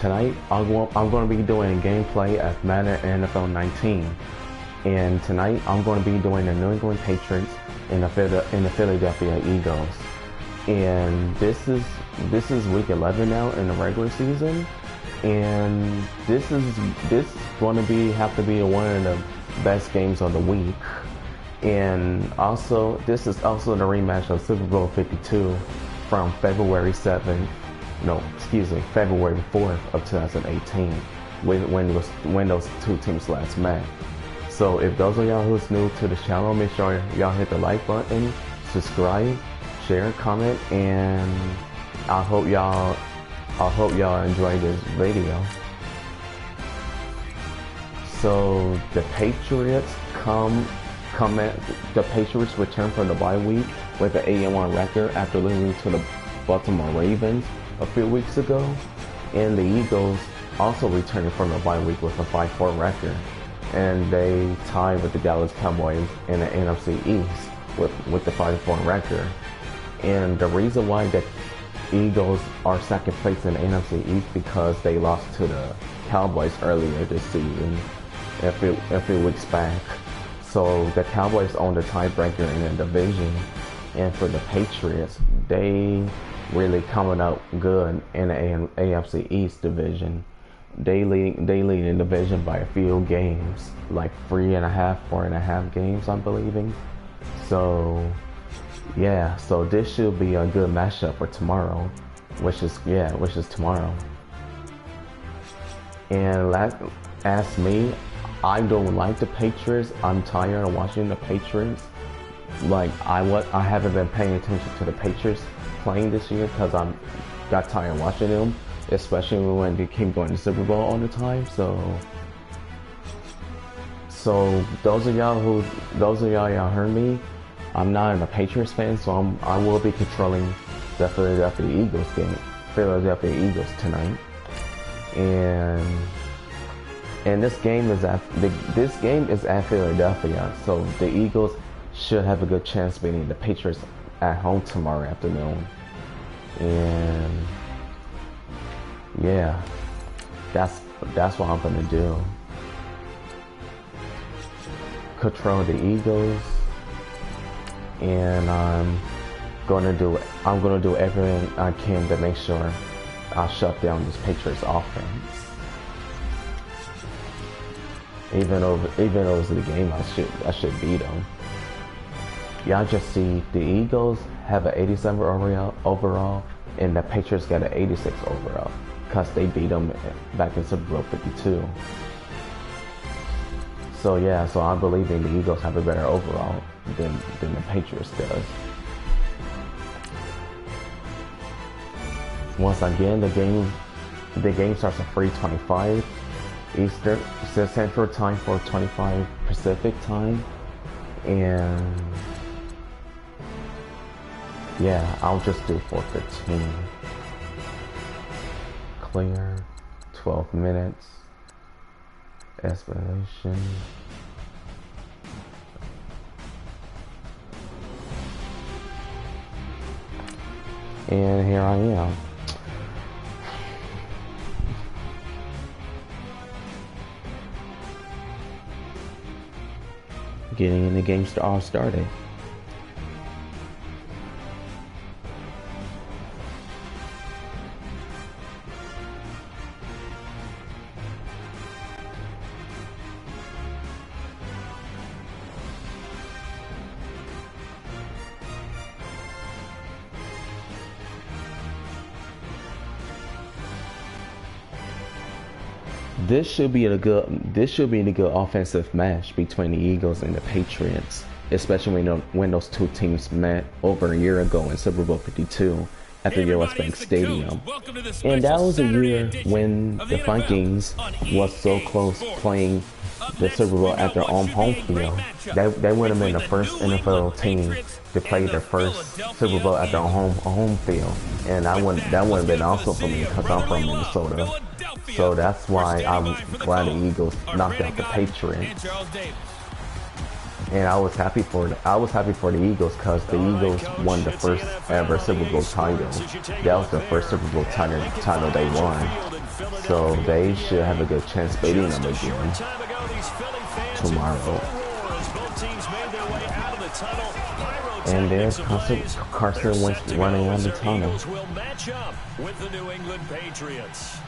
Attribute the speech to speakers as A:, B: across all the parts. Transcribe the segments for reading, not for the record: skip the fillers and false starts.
A: Tonight, I'm going to be doing gameplay of Madden NFL 19, and tonight I'm going to be doing the New England Patriots and the Philadelphia Eagles. And this is week 11 now in the regular season, and this is going to have to be one of the best games of the week. And also, this is also the rematch of Super Bowl 52 from February 4th of 2018, when those two teams last met. So if those of y'all who's new to the channel, make sure y'all hit the like button, subscribe, share, comment, and I hope y'all enjoy this video. So the Patriots the Patriots return from the bye week with an 8-1 record after losing to the Baltimore Ravens a few weeks ago, and the Eagles also returning from the bye week with a 5-4 record, and they tied with the Dallas Cowboys in the NFC East with the 5-4 record. And the reason why the Eagles are second place in the NFC East because they lost to the Cowboys earlier this season, a few weeks back. So the Cowboys own the tiebreaker in the division, and for the Patriots, they really coming out good in the AFC East division. They lead the division by a few games, like 3.5, 4.5 games, I'm believing. So yeah, so this should be a good matchup for tomorrow, which is tomorrow. And ask me, I don't like the Patriots. I'm tired of watching the Patriots. Like I haven't been paying attention to the Patriots playing this year because I got tired of watching them, especially when they keep going to Super Bowl all the time. So those of y'all heard me, I'm not a Patriots fan, so I will be controlling the Philadelphia Eagles tonight. And this game is at Philadelphia, so the Eagles should have a good chance beating the Patriots at home tomorrow afternoon. And yeah, that's what I'm gonna do. Control the Eagles, and I'm gonna do everything I can to make sure I shut down this Patriots offense. Even though it's the game, I should beat them. Y'all just see the Eagles have an 87 overall, and the Patriots got an 86 overall, because they beat them back in Super Bowl 52. So yeah, so I'm believing the Eagles have a better overall than the Patriots does. Once again, the game starts at 3:25 Eastern Central Time, 4:25 Pacific Time, and yeah, I'll just do 4:15. Clear, 12 minutes, escalation. And here I am. Getting in the game all started. This should be a good offensive match between the Eagles and the Patriots, especially when those two teams met over a year ago in Super Bowl 52 at the US Bank Stadium. And that was a year when the Vikings was so close playing the Super Bowl at their own home field. They would have been the first NFL team to play their first Super Bowl at their home field, and that would have been awesome for me because I'm from Minnesota. So that's why I'm glad the Eagles knocked out the Patriots. And I was happy for the Eagles because the Eagles won the first ever Super Bowl title. That was the first Super Bowl title they won. So they should have a good chance beating them again tomorrow. And there's Carson Wentz running out of the tunnel.
B: Will match up with the New England Patriots.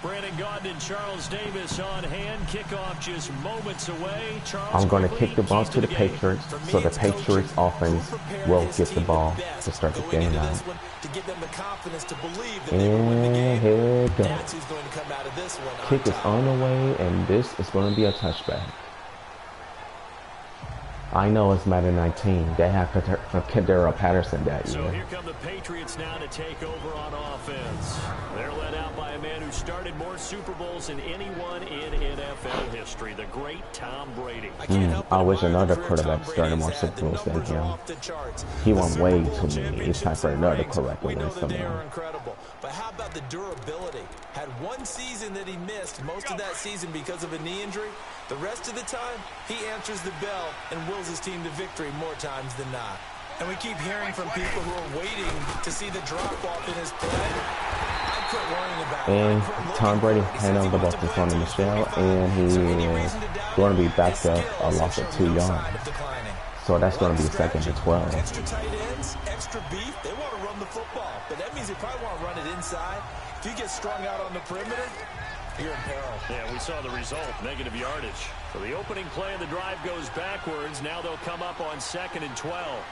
B: Brandon Gaudin and Charles Davis on hand. Kickoff just moments away.
A: I'm going to kick the ball to the Patriots, so the Patriots offense will get the ball to start the game out. And here it goes. Kick is on the way, and this is going to be a touchback. I know it's Madden 19. They have Kadera Patterson that year.
B: So here come the Patriots now to take over on offense. They're led out by a man who started more Super Bowls than anyone in NFL history, the great Tom Brady.
A: I wish another quarterback started more Super Bowls than him. He won way too many. It's time for another quarterback to win somewhere.
C: But how about the durability? Had one season that he missed, most of that season because of a knee injury. The rest of the time, he answers the bell and wills his team to victory more times than not. And we keep hearing from people who are waiting to see the drop-off in his play. I quit worrying about it.
A: And Tom Brady handed over the ball to Sonny Michel, and he is going to be backed up a loss of 2 yards. So that's going to be 2nd and 12.
C: Extra tight ends, extra beef, they want to run the football. But that means they probably want to run it inside. If you get strung out on the perimeter, you're in peril.
B: Yeah, we saw the result, negative yardage. So the opening play of the drive goes backwards. Now they'll come up on 2nd and 12.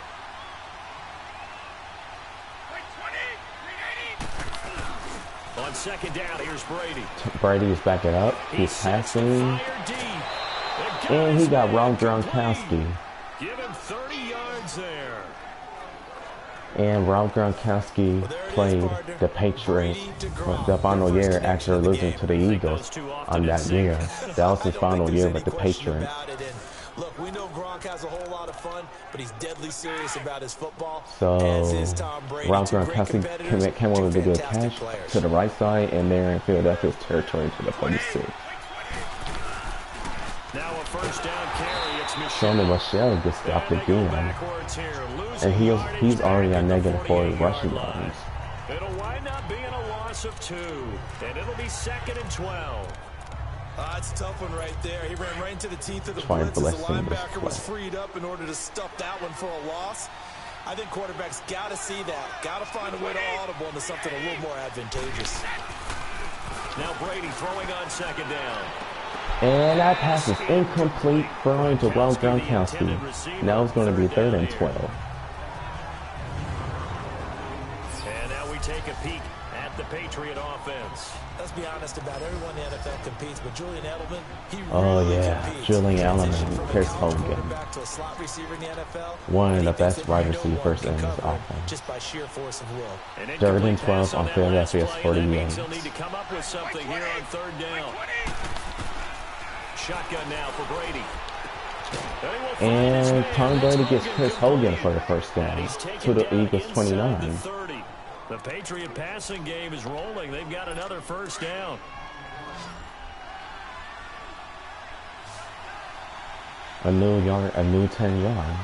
B: On 2nd down, here's Brady.
A: Brady is backing up. He's passing. And he got Rob Gronkowski.
B: Give him 30 yards there.
A: And Rob Gronkowski played the Patriots the final year after losing to the Eagles on that year. That was his final year with the Patriots.
C: Look, we know Gronk has a whole lot of fun, but he's deadly serious about his football.
A: So Rob Gronkowski came over to do a catch to the right side, and there in Philadelphia's territory to the 46.
B: Now a first down carry. It's
A: Sonny Michel gets stopped again. And he's already at -4 rushing yards.
B: It'll wind up being a loss of 2. And it'll be 2nd and 12.
C: It's a tough one right there. He ran right into the teeth of the blitz as the linebacker was freed up in order to stuff that one for a loss. I think quarterbacks got to see that. Got to find a way to audible into something a little more advantageous.
B: Now Brady throwing on 2nd down.
A: And that pass is incomplete, throwing to Rob Gronkowski. Now it's going to be 3rd and 12.
B: And now we take a peek at the Patriot offense.
C: Let's be honest about everyone in the NFL competes, but Julian Edelman, he
A: competes. Julian Edelman, Chris Hogan. One of the best wide receivers in this offense.
C: Just by sheer force of will.
A: 3rd and 12 on Philadelphia's 40 yards.
B: They'll need to come up with something here on 3rd down. Shotgun now for Brady.
A: And Tom Brady gets Chris Hogan for the first down to the Eagles 29.
B: The Patriot passing game is rolling. They've got another first down.
A: A new 10 yards.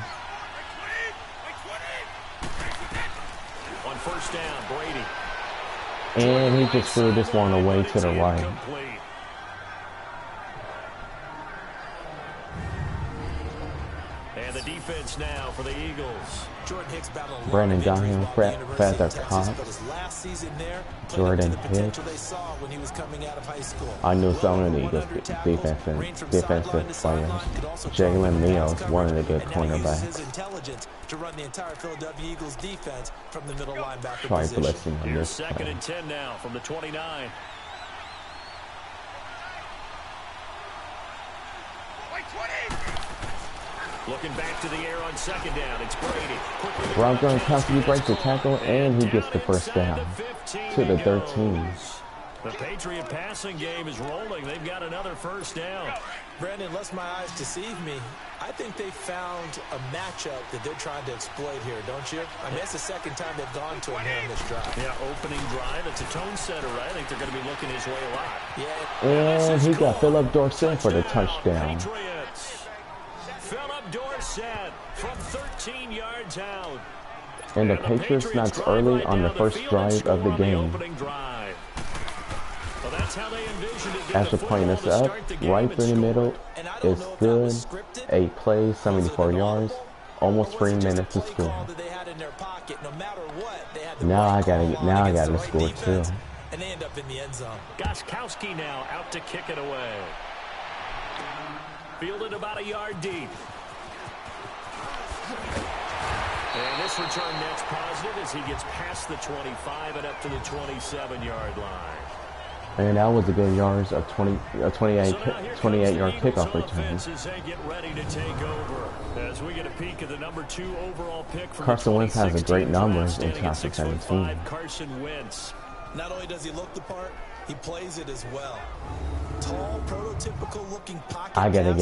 B: On first down, Brady.
A: And he just threw this one away to the right.
B: And the defense now for the Eagles.
A: Brandon Gaudin, Feather Cox, Jordan Hicks. I knew some of the Eagles defensive players. Jalen Mills, one of the good cornerbacks. Try blitzing on this play.
B: 2nd and 10 now from the 29. Looking back to the air on 2nd down. It's Brady.
A: Rob Gronkowski breaks the tackle, and he gets the first down to the 13.
B: The Patriot passing game is rolling. They've got another first down.
C: Brandon, lest my eyes deceive me, I think they found a matchup that they're trying to exploit here, don't you? I mean, it's the 2nd time they've gone to him here in this drive.
B: Yeah, opening drive. It's a tone setter, right? I think they're going to be looking his way a lot.
A: Yeah. And he got Philip Dorsett for the touchdown.
B: Philip Dorsett from 13 yards out.
A: And the Patriots knocks early on the first drive of the game. After playing this up, right through the middle, it's good. 8 plays, 74 yards, almost 3 minutes to score. Now I gotta score too.
C: And they end up in the end zone.
B: Gostkowski now out to kick it away. Fielded about a yard deep. And this return net's positive as he gets past the 25 and up to the 27-yard line.
A: And that was a good yards of 28-yard kickoff return.
B: Get ready to take over as we get a peek at the number 2 overall pick from
A: Carson Wentz has a great numbers in 2017.
B: Carson Wentz.
C: Not only does he look the part, he plays it as well. Tall, prototypical looking pocket.
A: I gotta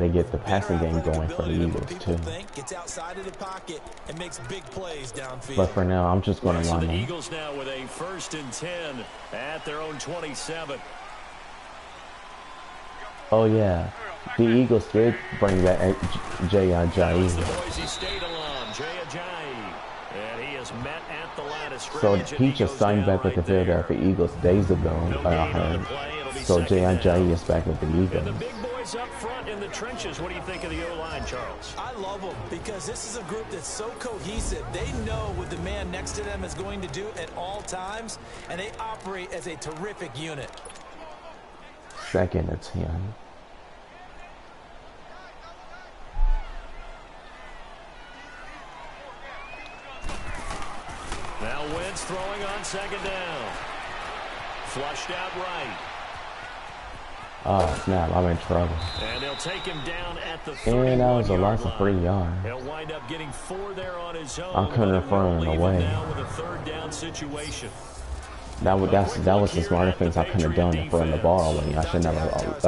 A: get the passing game going for the Eagles too.
C: Gets outside of the pocket and makes big plays downfield.
A: But for now, I'm just gonna run
B: the
A: them.
B: Eagles now with a 1st and 10 at their own 27.
A: Oh yeah, the Eagles did bring back Jay Ajayi. So he just signed back with the Philadelphia Eagles days ago. So Jay Ajayi is back with the Eagles.
B: And the big boys up front in the trenches. What do you think of the O-line, Charles?
C: I love them because this is a group that's so cohesive. They know what the man next to them is going to do at all times, and they operate as a terrific unit.
A: 2nd and 10.
B: Now Wentz throwing on 2nd down. Flushed out right.
A: Oh snap, I'm in trouble.
B: And they'll take him down at the 31-yard line.
A: And that was a loss of 3 yards.
B: He'll wind up getting 4 there on his own.
A: I couldn't have thrown it away.
B: Now with a 3rd down situation.
A: That was the smarter things I couldn't have done to throw the ball away. I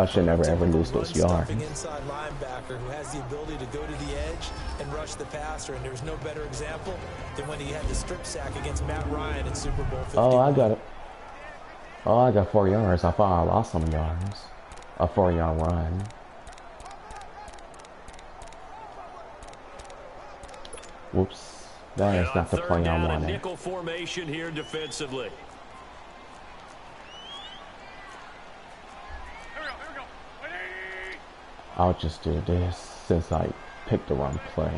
A: should never ever lose those yards.
C: Inside linebacker who has the ability to go to the edge and rush the passer, and there's no better example than when he had the strip sack against Matt Ryan in Super Bowl 50.
A: Oh, I got it. Oh, I got 4 yards. I thought I lost some yards. A 4-yard run. Whoops. That is not the play I wanted.
B: Nickel formation here defensively.
A: I'll just do this since I picked the wrong play.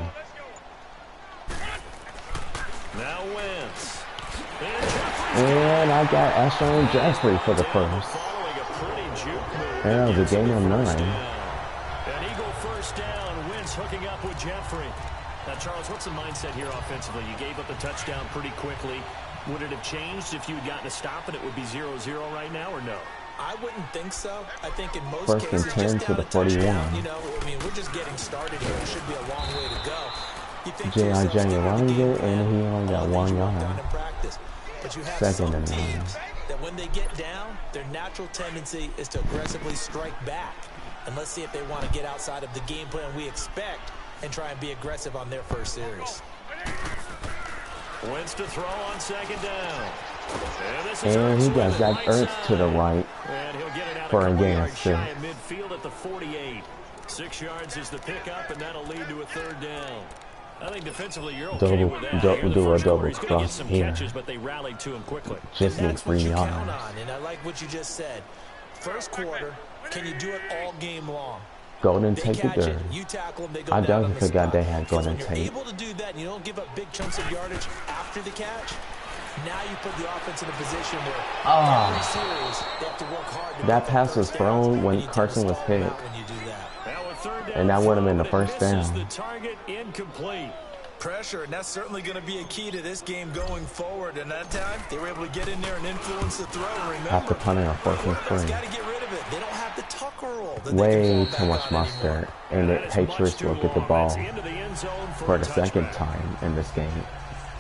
B: Now Wentz.
A: And I got Ashton Jeffrey for the first. And that was a game of 9.
B: An Eagle 1st down. Wentz hooking up with Jeffrey. Now, Charles, what's the mindset here offensively? You gave up a touchdown pretty quickly. Would it have changed if you had gotten a stop and it would be 0-0 right now, or no?
C: I wouldn't think so. I think in most
A: 1st
C: cases,
A: and 10
C: just
A: to the 41.
C: You know, I mean, we're just getting started here. It should be a long way to go.
A: J.I. running it, and he only got 1 yard.
C: But you have
A: 2nd and 9.
C: That when they get down, their natural tendency is to aggressively strike back. And let's see if they want to get outside of the game plan we expect and try and be aggressive on their first series.
B: Wentz to throw on 2nd down.
A: And he got Zach Ertz to the right for a gain of 6.
B: Midfield at the 48. 6 yards is the pickup, and that'll lead to a 3rd down. I think defensively you're okay with that.
A: Do a double cross here.
B: Catches, but they rallied to him quickly.
A: Just need 3 yards.
C: And I like what you just said. First quarter, can you do it all game long?
A: Golden Tate it dirty. I definitely forgot they had Golden Tate.
C: When you're able to do that and you don't give up big chunks of yardage after the catch, now you put the offense in a position where every series they have to work hard.
A: That pass was thrown when Carson was hit. And that would have been the 1st down.
B: The target incomplete.
C: Pressure, and that's certainly going to be a key to this game going forward. And that time, they were able to get in there and influence the throw. Remember,
A: after punting on 4th and 3.
C: Got to get rid of it. They don't have the tucker roll.
A: Way too much mustard, and the Patriots will get the ball for the 2nd time in this game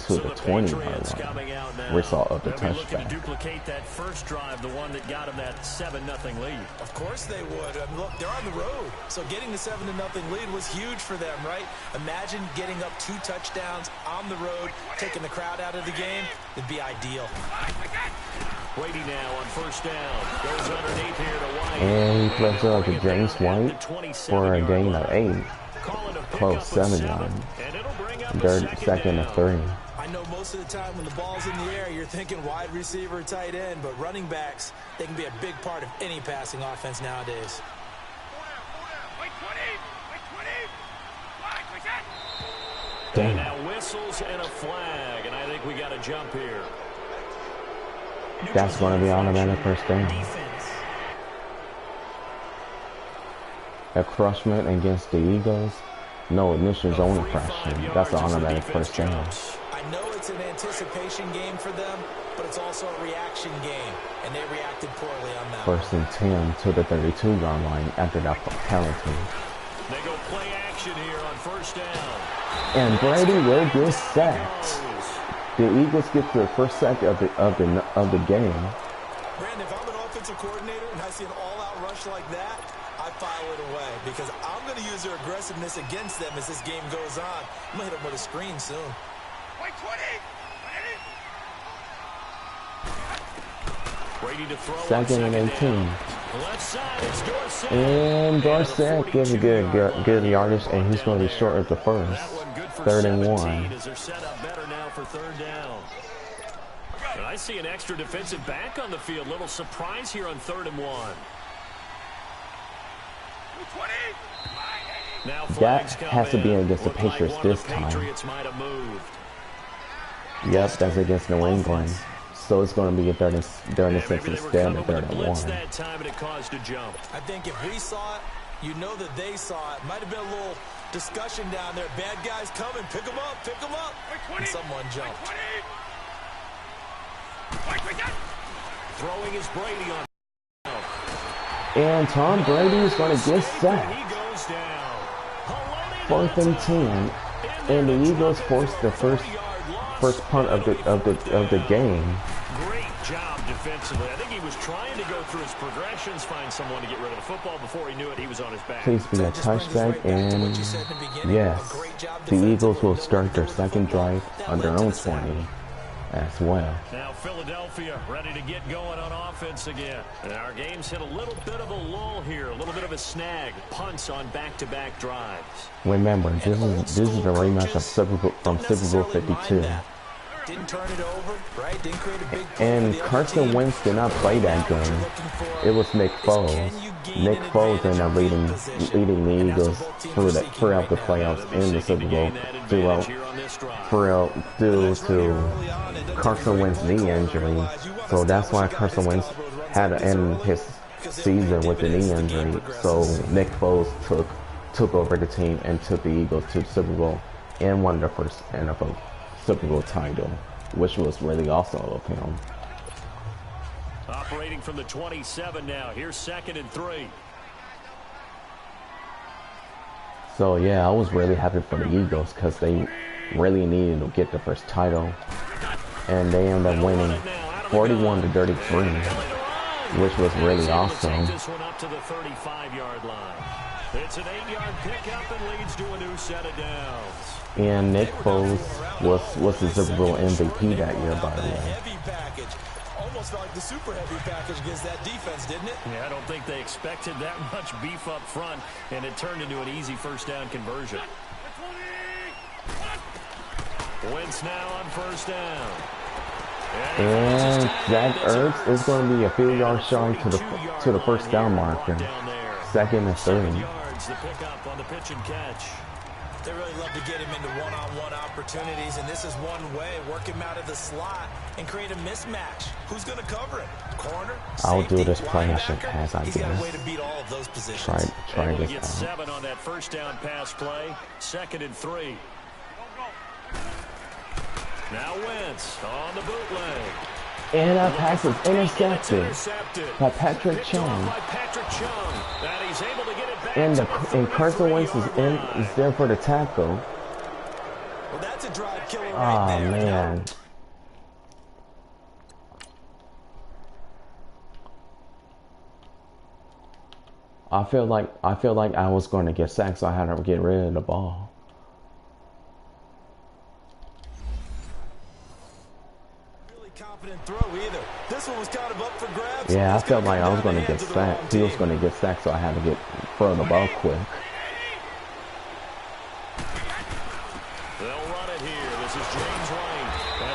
A: to the 20-yard line. Result of the touchdown.
B: To duplicate that first drive, the one that got them that 7-0 lead.
C: Of course they would. I mean, look, they're on the road, so getting the 7-0 lead was huge for them, right? Imagine getting up 2 touchdowns on the road, taking the crowd out of the game. It'd be ideal.
B: Brady now on 1st down. Goes underneath here to White.
A: And he flips it up to James White for a gain of 8. Close 7 yards. 2nd and 3.
C: I know most most of the time when the ball's in the air, you're thinking wide receiver, tight end, but running backs, they can be a big part of any passing offense nowadays.
B: And now whistles and a flag, and I think we got a jump here.
A: That's going to be automatic first down. A crushment against the Eagles. No initial zone infraction. That's an automatic first down.
C: I know it's an anticipation game for them, but it's also a reaction game, and they reacted poorly on that.
A: First and 10 to the 32-yard line after that penalty.
B: They go play action here on first down.
A: And Brady will get sacked. The Eagles get their first sack of the game.
C: Brandon, if I'm an offensive coordinator and I see an all-out rush like that, I file it away because I'm going to use their aggressiveness against them as this game goes on. I'm going to hit them with a screen soon.
B: Brady to throw.
A: Second and 18. And Dorsett gives a good yardage, and he's going to be short of the first. 3rd and 1.
B: And I see an extra defensive back on the field. Little surprise here on 3rd and 1.
A: That has to be against the Patriots this time. Yep, that's against New England. So it's going to be a 36 instead of 3rd and 1.
C: I think if we saw it, you know that they saw it. Might have been a little discussion down there. Bad guys coming. Pick them up. Pick them up. And someone jumped.
B: Throwing is Brady on.
A: And Tom Brady is going to get sacked. 4th and 10. And the Eagles forced the first punt of the game.
B: Great job defensively. I think he was trying to go through his progressions, find someone to get rid of the football. Before he knew it, he was on his back.
A: Please be a touchback, and yes, the Eagles will start their second drive on their own 20 as well.
B: Now Philadelphia ready to get going on offense again. And our game's hit a little bit of a lull here, a little bit of a snag. Punts on back-to-back drives.
A: Remember, this is a rematch of Super Bowl 52.
C: Didn't turn it over, right? Didn't create a big
A: and Carson Wentz did not play that game. It was Nick Foles. Nick Foles ended up leading the Eagles throughout the playoffs in the Super Bowl due to Carson Wentz's knee injury. So that's why Carson Wentz had to end his season with the knee injury. So Nick Foles took over the team and took the Eagles to the Super Bowl and won their first NFL Super Bowl title, which was really awesome of him.
B: Operating from the 27 now. Here's 2nd and 3.
A: So yeah, I was really happy for the Eagles because they really needed to get the first title, and they ended up winning 41-33, which was really awesome.
B: This one up to the 35-yard line. It's an 8-yard pickup and leads to a new set of downs.
A: And Nick Foles was the Super Bowl MVP that year, by the way.
C: Heavy package. Almost felt like the super heavy package against that defense, didn't it?
B: Yeah, I don't think they expected that much beef up front, and it turned into an easy first down conversion. Wentz now on first down.
A: And Zach Ertz is going to be a few yards shy to the first down marker. 2nd and 3.
B: The pickup on the pitch and catch.
C: They really love to get him into one-on-one opportunities, and this is one way. Work him out of the slot and create a mismatch. Who's going to cover it? Corner?
A: I'll
C: Safety,
A: do this play action
C: linebacker?
A: pass, I
C: He's got a way
A: guess.
C: to beat all of those positions.
A: Try
B: Able to
A: this
B: get
A: out.
B: 7 on that first down pass play. 2nd and 3. Now Wentz on the bootleg.
A: And that pass is intercepted by Patrick Chung.
B: And he's able to get it back.
A: And Carson Wentz is there for the tackle.
C: Well, that's a drive killer
A: Oh
C: right there.
A: man. I feel like I was going to get sacked, so I had to get rid of the ball.
C: Really confident throw either. This one was kind of up for grabs.
A: Yeah, I felt like I was going to get sacked. He was going to get sacked, so I had to throw the ball quick.
B: They'll run it here. This is James White.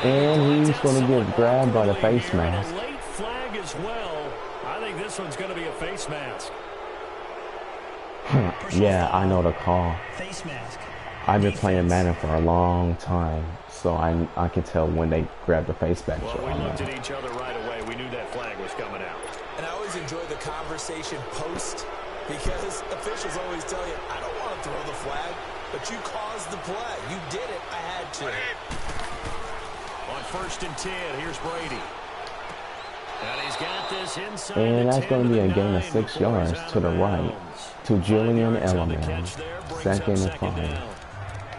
B: And
A: And he's going to get grabbed by the face mask.
B: A late flag as well. I think this one's going to be a face mask.
A: Yeah, I know the call.
D: Face mask.
A: I've been playing Madden for a long time, so I can tell when they grab the face mask.
B: Well, we looked at each other right away. We knew that flag was coming out.
C: And I always enjoy the conversation post, because officials always tell you, I don't want to throw the flag, but you caused the play. You did it. I had to.
B: On 1st and 10, here's Brady. And he's got this inside.
A: And that's going to be a gain of 6 yards to the right to Julian Edelman. 2nd and 5.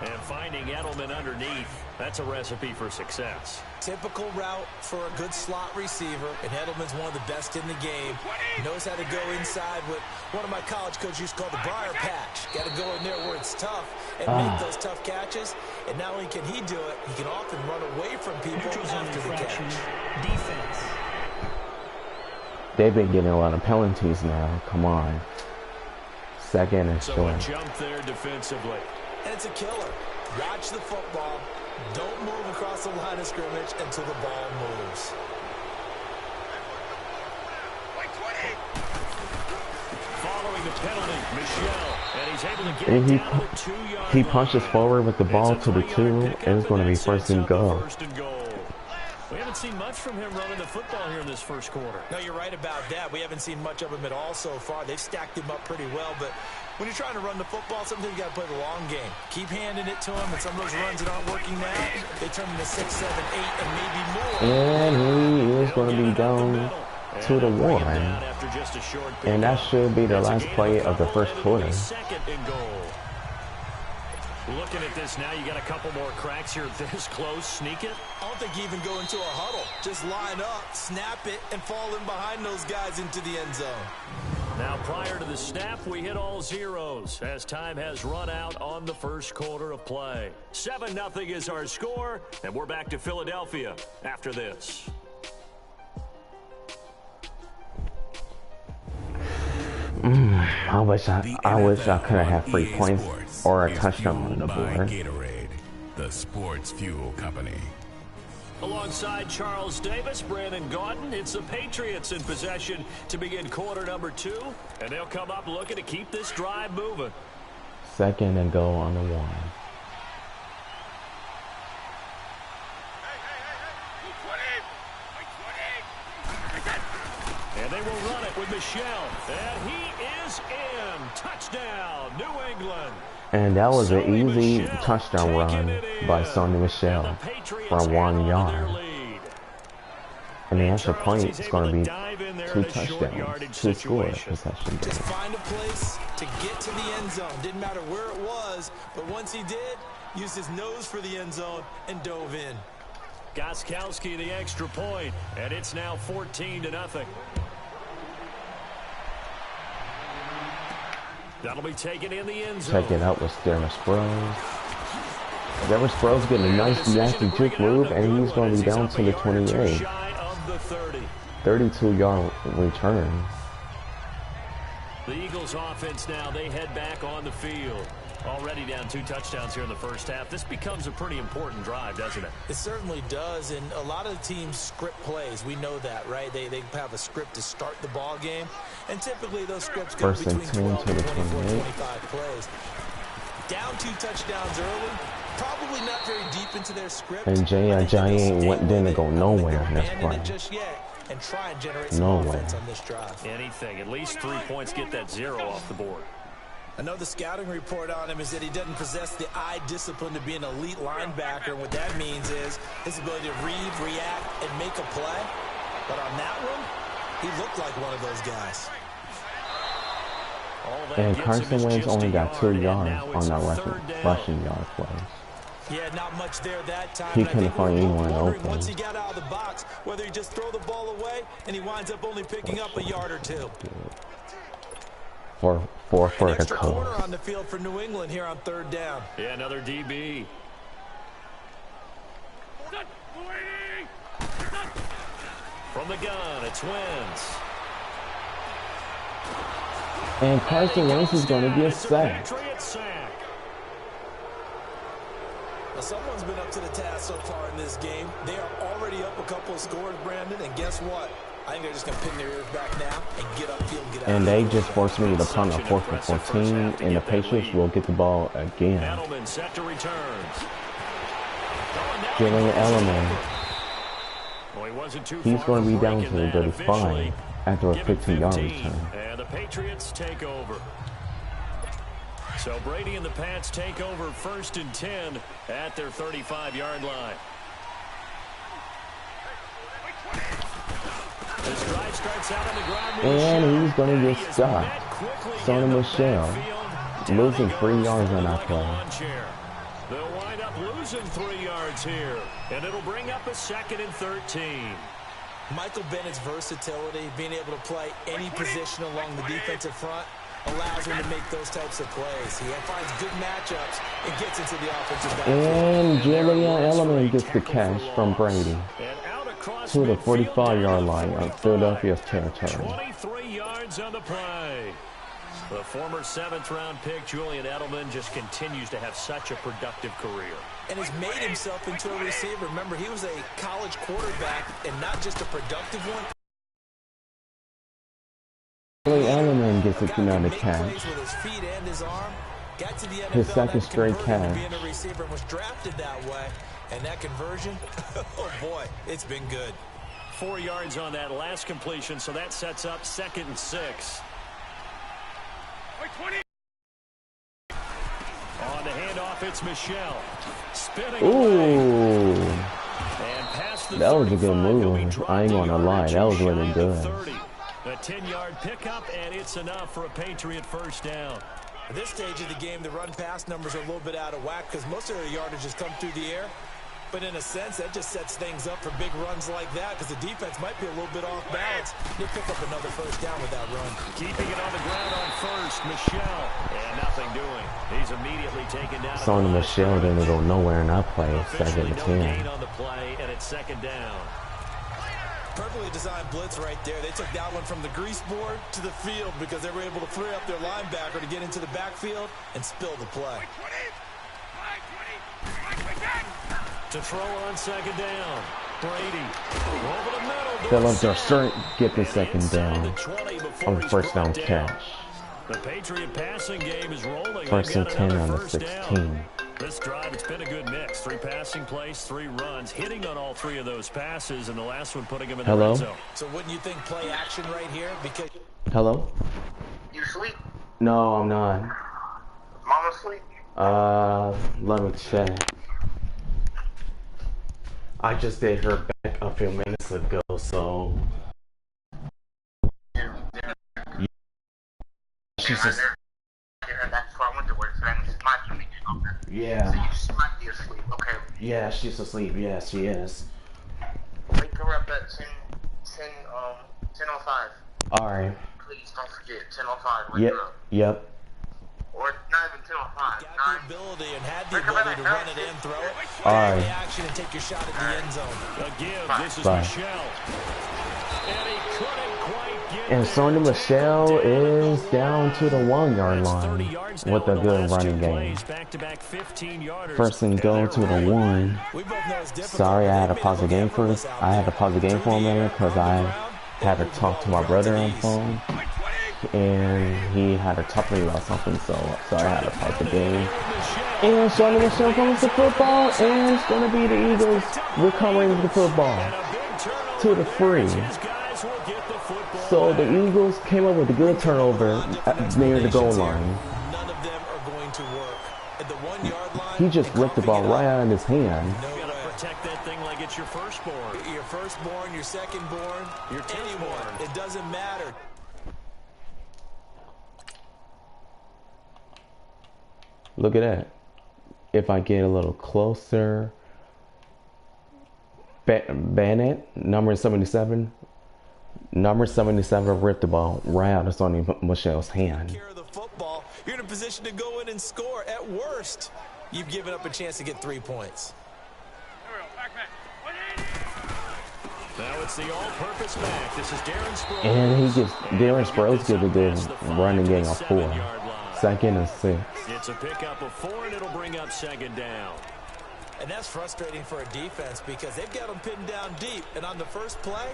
B: And finding Edelman underneath, that's a recipe for success.
C: Typical route for a good slot receiver, and Edelman's one of the best in the game. Knows how to go inside what one of my college coaches used to call the briar patch. Got to go in there where it's tough and make those tough catches. And not only can he do it, he can often run away from people after the catch.
D: Defense.
A: They've been getting a lot of penalties now. Come on. 2nd and
B: so
A: short.
B: A jump there defensively.
C: And it's a killer. Watch the football. Don't move across the line of scrimmage until the ball moves.
B: Following the penalty, Michelle, and he's able to get
A: And
B: it down to the 2-yard
A: he
B: line.
A: punches forward with the ball to the 2, and it's going to be 1st and goal.
B: First and goal. We haven't seen much from him running the football here in this first quarter.
C: No, you're right about that. We haven't seen much of him at all so far. They've stacked him up pretty well, but when you're trying to run the football, sometimes you got to play the long game. Keep handing it to him, and some of those runs that aren't working now, they turn into 6, 7, 8, and maybe more.
A: And he is going to be down to the 1. And that should be the last play of the first quarter.
B: Second and goal. Looking at this now, you got a couple more cracks here this close. Sneak it.
C: I don't think you even go into a huddle. Just line up, snap it, and fall in behind those guys into the end zone.
B: Now, prior to the snap, we hit all zeros as time has run out on the first quarter of play. 7-0 is our score, and we're back to Philadelphia after this.
A: I wish I could have had free points or a touchdown on the board.
E: Gatorade, the sports fuel company.
B: Alongside Charles Davis, Brandon Gaudin, it's the Patriots in possession to begin quarter number 2, and they'll come up looking to keep this drive moving.
A: 2nd and goal on the 1.
B: And they will run it with Michelle. And he is in. Touchdown, New England.
A: And that was an easy touchdown run by Sonny Michel for 1 yard. And the extra point is going to be 2 touchdowns, 2 score possession.
C: Just find a place to get to the end zone. Didn't matter where it was, but once he did, used his nose for the end zone and dove in.
B: Gostkowski the extra point, and it's now 14-0. That'll be taken in the end zone.
A: Check it out with Darren Sproles. Darren Sproles getting a nice nasty juke move, and he's going to be down to the 28. 32-yard return.
B: The Eagles offense now, they head back on the field. Already down 2 touchdowns here in the first half. This becomes a pretty important drive, doesn't it?
C: It certainly does, and a lot of the teams script plays. We know that, right? They have a script to start the ball game, and typically those scripts go between 12 and 24, 25 plays. Down 2 touchdowns early, probably not very deep into their script.
A: And Jay didn't go nowhere in this play.
C: Just yet, and try and generate some offense on this drive.
B: Anything, at least 3 points, get that 0 off the board.
C: I know the scouting report on him is that he doesn't possess the eye discipline to be an elite linebacker. And what that means is his ability to read, react, and make a play. But on that one, he looked like one of those guys.
A: And Carson Wentz only got 2 yards on that rushing yard play.
C: Yeah, not much there that time.
A: He couldn't find anyone open.
C: Once he got out of the box, whether he just throw the ball away and he winds up only picking up a yard or 2.
A: For the
C: corner on the field for New England here on 3rd down.
B: Yeah, another DB. From the gun, it's Wentz.
A: And Carson Wentz is going to get sacked.
C: Well, someone's been up to the task so far in this game. They are already up a couple of scores, Brandon, and guess what? I think they're just going to pin their ears back now and get upfield and get out.
A: And they just forced me to punt on 4th and 14, and the Patriots will get the ball again.
B: Edelman set to return.
A: Julian Edelman.
B: Well,
A: he's going to be down to the 35 after a 15-yard return.
B: And the Patriots take over. So Brady and the Pats take over 1st and 10 at their 35-yard line. This drive starts out on the ground.
A: And he's going to get stopped. Sonny Michel losing 3 yards on that play.
B: They'll wind up losing 3 yards here. And it'll bring up a 2nd and 13.
C: Michael Bennett's versatility, being able to play any position along the defensive front, allows him to make those types of plays. He finds good matchups and gets into the offensive backfield.
A: And Julian Edelman gets the catch from Brady to the 45-yard line of Philadelphia's territory.
B: 23 yards on the play. The former 7th-round pick, Julian Edelman, just continues to have such a productive career.
C: And has made himself into a receiver. Remember, he was a college quarterback and not just a productive one.
A: Edelman gets another catch.
C: With his feet and his arm. Got to the NFL,
A: his 2nd straight catch.
C: Being a receiver and was drafted that way. And that conversion, oh boy, it's been good.
B: 4 yards on that last completion, so that sets up 2nd and 6. On the handoff, it's Michel. Spinning
A: Ooh.
B: And past the
A: that was a good move. I ain't gonna lie, that was really good.
B: A 10-yard pickup, and it's enough for a Patriot 1st down.
C: At this stage of the game, the run-pass numbers are a little bit out of whack because most of their yardage has come through the air. But in a sense, that just sets things up for big runs like that because the defense might be a little bit off balance. They pick up another 1st down with that run.
B: Keeping it on the ground on 1st, Michel. And nothing doing. He's immediately taken down.
A: Sonny Michel didn't go nowhere in that play. 2nd and 10.
B: On the play, and it's 2nd down.
C: Perfectly designed blitz right there. They took that one from the grease board to the field because they were able to free up their linebacker to get into the backfield and spill the play.
B: To throw on 2nd down. Brady over the middle.
A: Phillips Durst get the 2nd down on the 1st down catch.
B: The Patriot passing game is rolling.
A: 1st and 10 on the 16.
B: This drive, it's been a good mix. 3 passing plays, 3 runs, hitting on all 3 of those passes, and the last one putting him in the red zone.
C: So wouldn't you think play action right here? Because
A: hello?
D: You asleep?
A: No, I'm not.
D: Mama asleep?
A: Let me check. I just did her back a few minutes ago, so she's just. Yeah.
D: So you might be asleep. Okay.
A: Yeah, she's asleep. Yeah, she is.
D: Wake her up at 10:05.
A: All right.
D: Please don't forget 10:05. Wake
A: Yep.
D: her up.
A: Yep.
D: Or not even 10:05.
C: got the ability and had the ability to run it and throw it.
A: All right.
C: Play action and take your shot at the end zone.
B: Again, this is
A: Bye.
B: Michel. And he couldn't quite get
A: And Sonny Michel is down to the 1-yard
B: That's 30
A: line
B: yards now
A: with a
B: in the
A: good
B: last
A: running
B: 2
A: game.
B: plays, back-to-back 15-yarders.
A: 1st and goal to the 1.
C: We both know it's difficult.
A: Sorry, I had to
C: They
A: pause the
C: made a
A: game
C: look
A: for
C: effortless out
A: I had to
C: there.
A: pause the game for a minute because I had to talk to my brother on the phone, and he had to talk to me about something, so I had to pause the game. And Sonny Michel comes to football, and it's going to be the Eagles recovering the football to the 3. So the Eagles came up with a good turnover near the goal line.
C: None of them are going to work. At the 1-yard line,
A: He just ripped the ball right out of his hand.
B: You got to protect that thing like it's your firstborn.
C: your firstborn, your secondborn,
B: Your
C: anyone.
B: tenthborn.
C: It doesn't matter.
A: Look at that. If I get a little closer, Bennett, number 77. Number 77 ripped the ball right out of Sonny Michel's hand.
C: Care of the football, you're in a position to go in and score. At worst, you've given up a chance to get 3 points.
B: Now it's the all-purpose back. This is Darren Sproles.
A: And Darren Sproles gives a good running game of 4. 2nd and 6.
B: It's a pickup of 4, and it'll bring up 2nd down.
C: And that's frustrating for a defense because they've got them pinned down deep. And on the first play,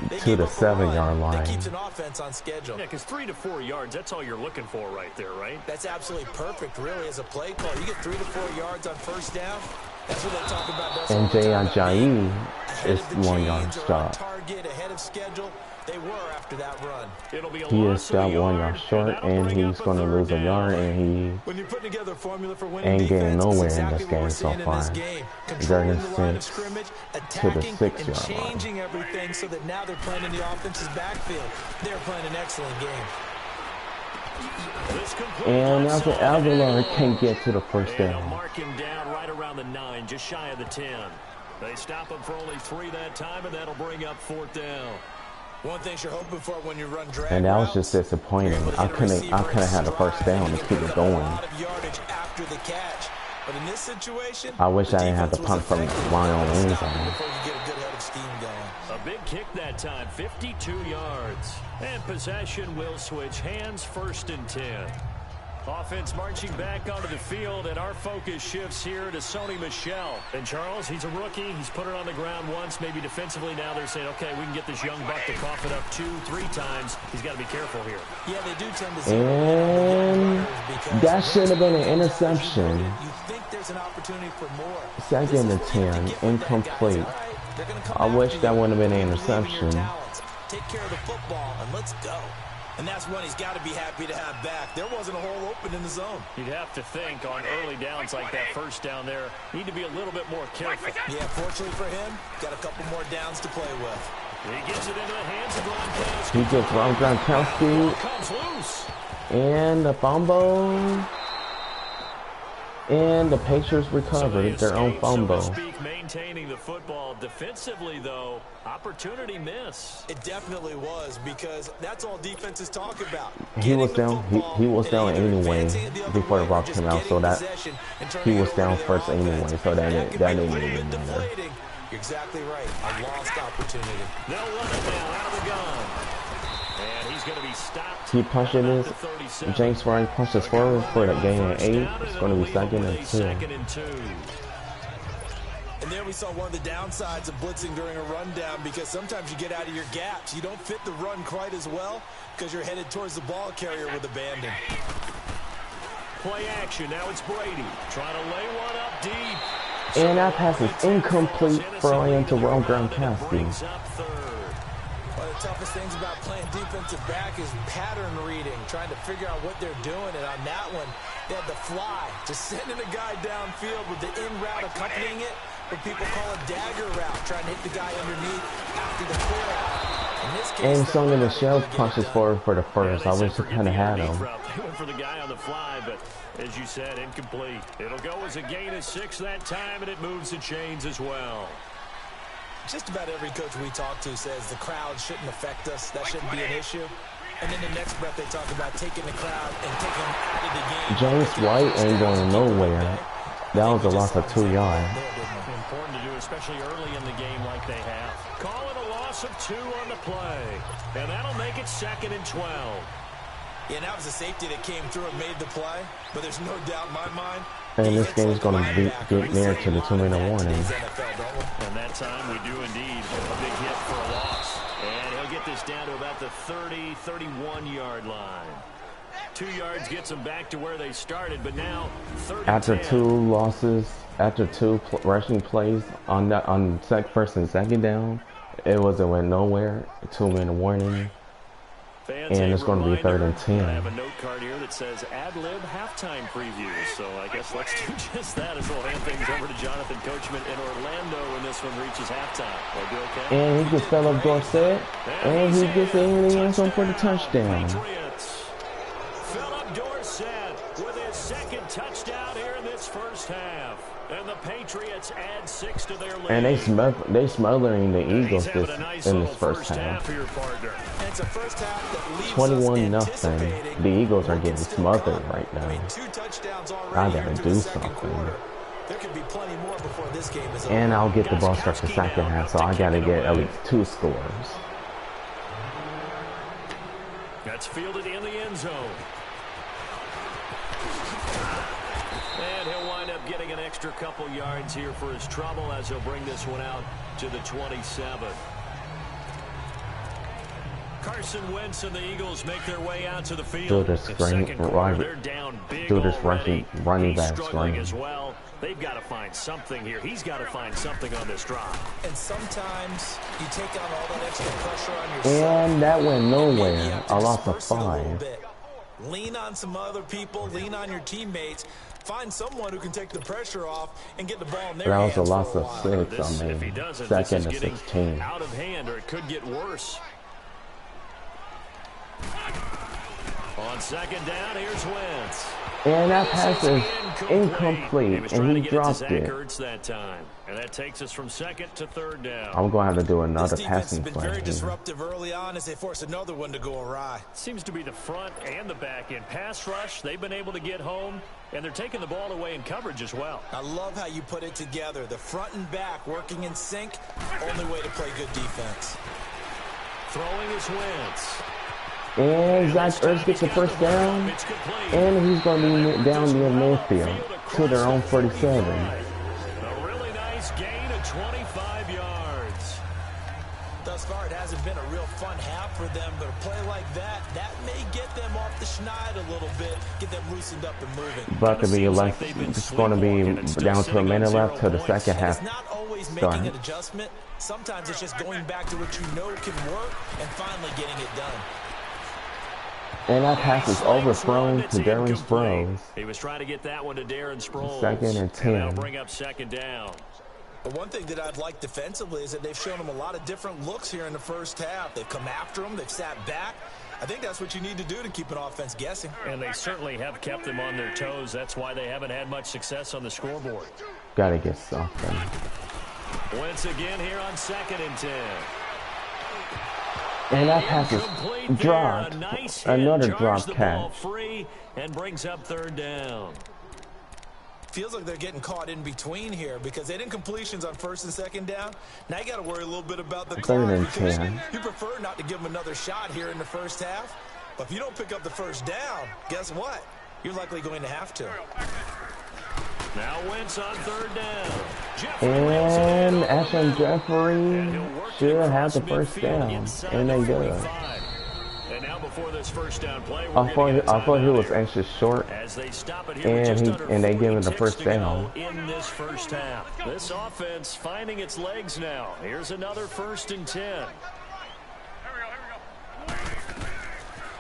C: they
A: to the
C: give up a
A: 7-yard line.
C: that keeps an offense on schedule.
B: Yeah, because 3 to 4 yards, that's all you're looking for right there, right?
C: That's absolutely perfect, really, as a play call. You get 3 to 4 yards on first down. That's what they talk about.
A: And Jay Ajayi is 1 yard short.
C: Target ahead of schedule. They were after that run.
B: It'll be a
A: He is
B: loss
A: still
B: of a
A: 1 yard short, and he's going to lose a yard, and
C: When you put together a formula for winning
A: ain't getting
C: defense,
A: nowhere
C: it's
A: in
C: exactly
A: this game
C: what we're
A: so
C: seeing
A: far.
C: in this game.
A: They're
C: Controlling
A: in
C: the line of
A: 6
C: scrimmage,
A: to the
C: attacking
A: 6
C: and
A: yard line.
C: changing everything so that now they're playing in the offense's backfield. They're playing an excellent game.
A: And now the Aguilar can't get to the first
B: And they'll
A: down.
B: mark him down right around the 9, just shy of the 10. They stop him for only 3 that time, and that'll bring up 4th down.
C: One thing you're hoping for when you run drag
A: And that was
C: routes,
A: just disappointing. I couldn't have had the first down to keep it going.
C: a lot of yardage after the catch. But in this situation,
A: I wish
C: the
A: I didn't have to
C: defense was
A: punt from
C: effective
A: my own
C: enough to
A: end
C: stop
A: zone.
C: before you get a good head of steam going.
B: A big kick that time, 52 yards. And possession will switch hands, 1st and 10. Offense marching back onto the field, and our focus shifts here to Sony Michel. And Charles, he's a rookie. He's put it on the ground once, maybe defensively. Now they're saying, okay, we can get this young buck to cough it up 2, 3 times. He's got to be careful here.
C: Yeah, they do tend to
A: And that should have been an interception.
C: You think there's an opportunity for more.
A: 2nd and 10, incomplete. I wish that wouldn't have been an interception.
C: Take care of the football, and let's go. And that's one he's got to be happy to have back. There wasn't a hole open in the zone.
B: You'd have to think on early downs like that first down there, need to be a little bit more careful.
C: Yeah, fortunately for him, got a couple more downs to play with.
B: He gets it into the hands of Gronkowski.
A: He gets Ron Gronkowski
B: Comes loose.
A: and the fumble. And the Patriots recovered their own fumble.
B: So to speak, maintaining the football. Defensively, though, opportunity miss.
C: It definitely was, because that's all defenses talk about.
A: He was down. He was down anyway before the ball came out, so that he was down first anyway. So that didn't even matter.
C: You're exactly right. A lost opportunity.
B: They'll run it now out of the gun. And he's going to be stopped.
A: He punching this. James Ryan punches forward for the gain of 8. It's going to be 2nd and 2.
C: And there we saw one of the downsides of blitzing during a rundown, because sometimes you get out of your gaps. You don't fit the run quite as well because you're headed towards the ball carrier with abandon.
B: Play action. Now it's Brady trying to lay one up deep.
A: And that pass is incomplete, throwing into Ron Gronkowski.
C: One of the toughest things about playing defensive back is pattern reading, trying to figure out what they're doing. And on that one, they had the fly, just sending a guy downfield with the in route accompanying it, what people call a dagger route, trying to hit the guy underneath after the clear out. In this case,
A: And Sony Michel punches forward for the first. I wish I kind of had him.
B: They went for the guy on the fly, but as you said, incomplete. It'll go as a gain of 6 that time, and it moves the chains as well.
C: Just about every coach we talk to says the crowd shouldn't affect us. That shouldn't be an issue. And then the next breath they talk about taking the crowd and taking them out of the game.
A: James White ain't going nowhere. That was a loss of 2 yards.
B: Important to do, especially early in the game like they have. Call it a loss of 2 on the play. And that'll make it 2nd and 12.
C: Yeah, that was a safety that came through and made the play. But there's no doubt in my mind.
A: And this game is going to get near to the 2-minute warning.
B: And that time we do indeed a big hit for a loss. And he'll get this down to about the 30, 31-yard line. 2 yards gets them back to where they started, but now 30.
A: After 2 losses, after 2 rushing plays on 1st and 2nd down, it went nowhere. 2-minute warning. And it's going to be 3rd and 10.
B: I have a note card here that says ad-lib halftime preview. So I guess let's do just that as we'll hand things over to Jonathan Coachman in Orlando when this one reaches halftime. We'll do okay?
A: And he gets Phillip Dorsett. And he gets in the end zone for the touchdown.
B: Phillip Dorsett with his 2nd touchdown here in this first half. And the Patriots add 6 to their lead.
A: And they smothering the Eagles in this first half. 21-0. The Eagles are getting smothered right now. I gotta do something. And I'll get the ball start the 2nd half, so I gotta get at least 2 scores.
B: That's fielded in the end zone. And he'll wind up getting an extra couple yards here for his trouble as he'll bring this one out to the 27. Carson Wentz and the Eagles make their way out to the field.
A: Do this running back
B: struggling as well. They've got to find something here. He's got to find something on this drive.
C: And sometimes you take on all that extra pressure on yourself.
A: And that went nowhere. I lost a 5.
C: Lean on some other people. Lean on your teammates. Find someone who can take the pressure off and get the ball in their hands.
A: That was a loss of 6.
B: This,
A: I
B: if he
A: mean,
B: doesn't,
A: second
B: this is
A: and 16.
B: out of hand, or it could get worse. On second down, here's Wentz.
A: And that pass is incomplete, and he dropped it.
B: That time. And that takes us from second to third down.
A: I'm going to have to do another passing
C: play. This defense has been very disruptive early on as they force another one to go awry.
B: Seems to be the front and the back end. Pass rush, they've been able to get home, and they're taking the ball away in coverage as well.
C: I love how you put it together. The front and back working in sync. Only way to play good defense.
B: Throwing is Wentz.
A: And Zach Ertz gets the first down, and he's going to be down near midfield to their own 47.
B: A really nice gain of 25 yards.
C: Thus far, it hasn't been a real fun half for them, but a play like that may get them off the schneid a little bit, get them loosened up and moving.
A: About to be less, it's going to be down to a minute left to the second half.
C: It's not always making an adjustment. Sometimes it's just going back to what you know can work and finally getting it done.
A: And that pass is overthrown to Darren Sproles.
B: He was trying to get that one to Darren Sproles.
A: Second and 10.
B: That'll bring up second down.
C: But one thing that I've liked defensively is that they've shown him a lot of different looks here in the first half. They've come after him. They've sat back. I think that's what you need to do to keep an offense guessing.
B: And they certainly have kept them on their toes. That's why they haven't had much success on the scoreboard.
A: Got to get something.
B: Once again here on second and 10.
A: And that pass is dropped. Another drop catch.
B: Free and brings up third down.
C: Feels like they're getting caught in between here because they didn't completions on first and second down. Now you got to worry a little bit about the
A: third and 10.
C: You prefer not to give them another shot here in the first half. But if you don't pick up the first down, guess what? You're likely going to have to.
B: Now Wentz on third down.
A: And Ashton Jeffrey should have the first down. And they do.
B: And now before this first down play,
A: I thought he was extra short. And they give him the first down.
B: In this first half. This offense finding its legs now. Here's another first and 10.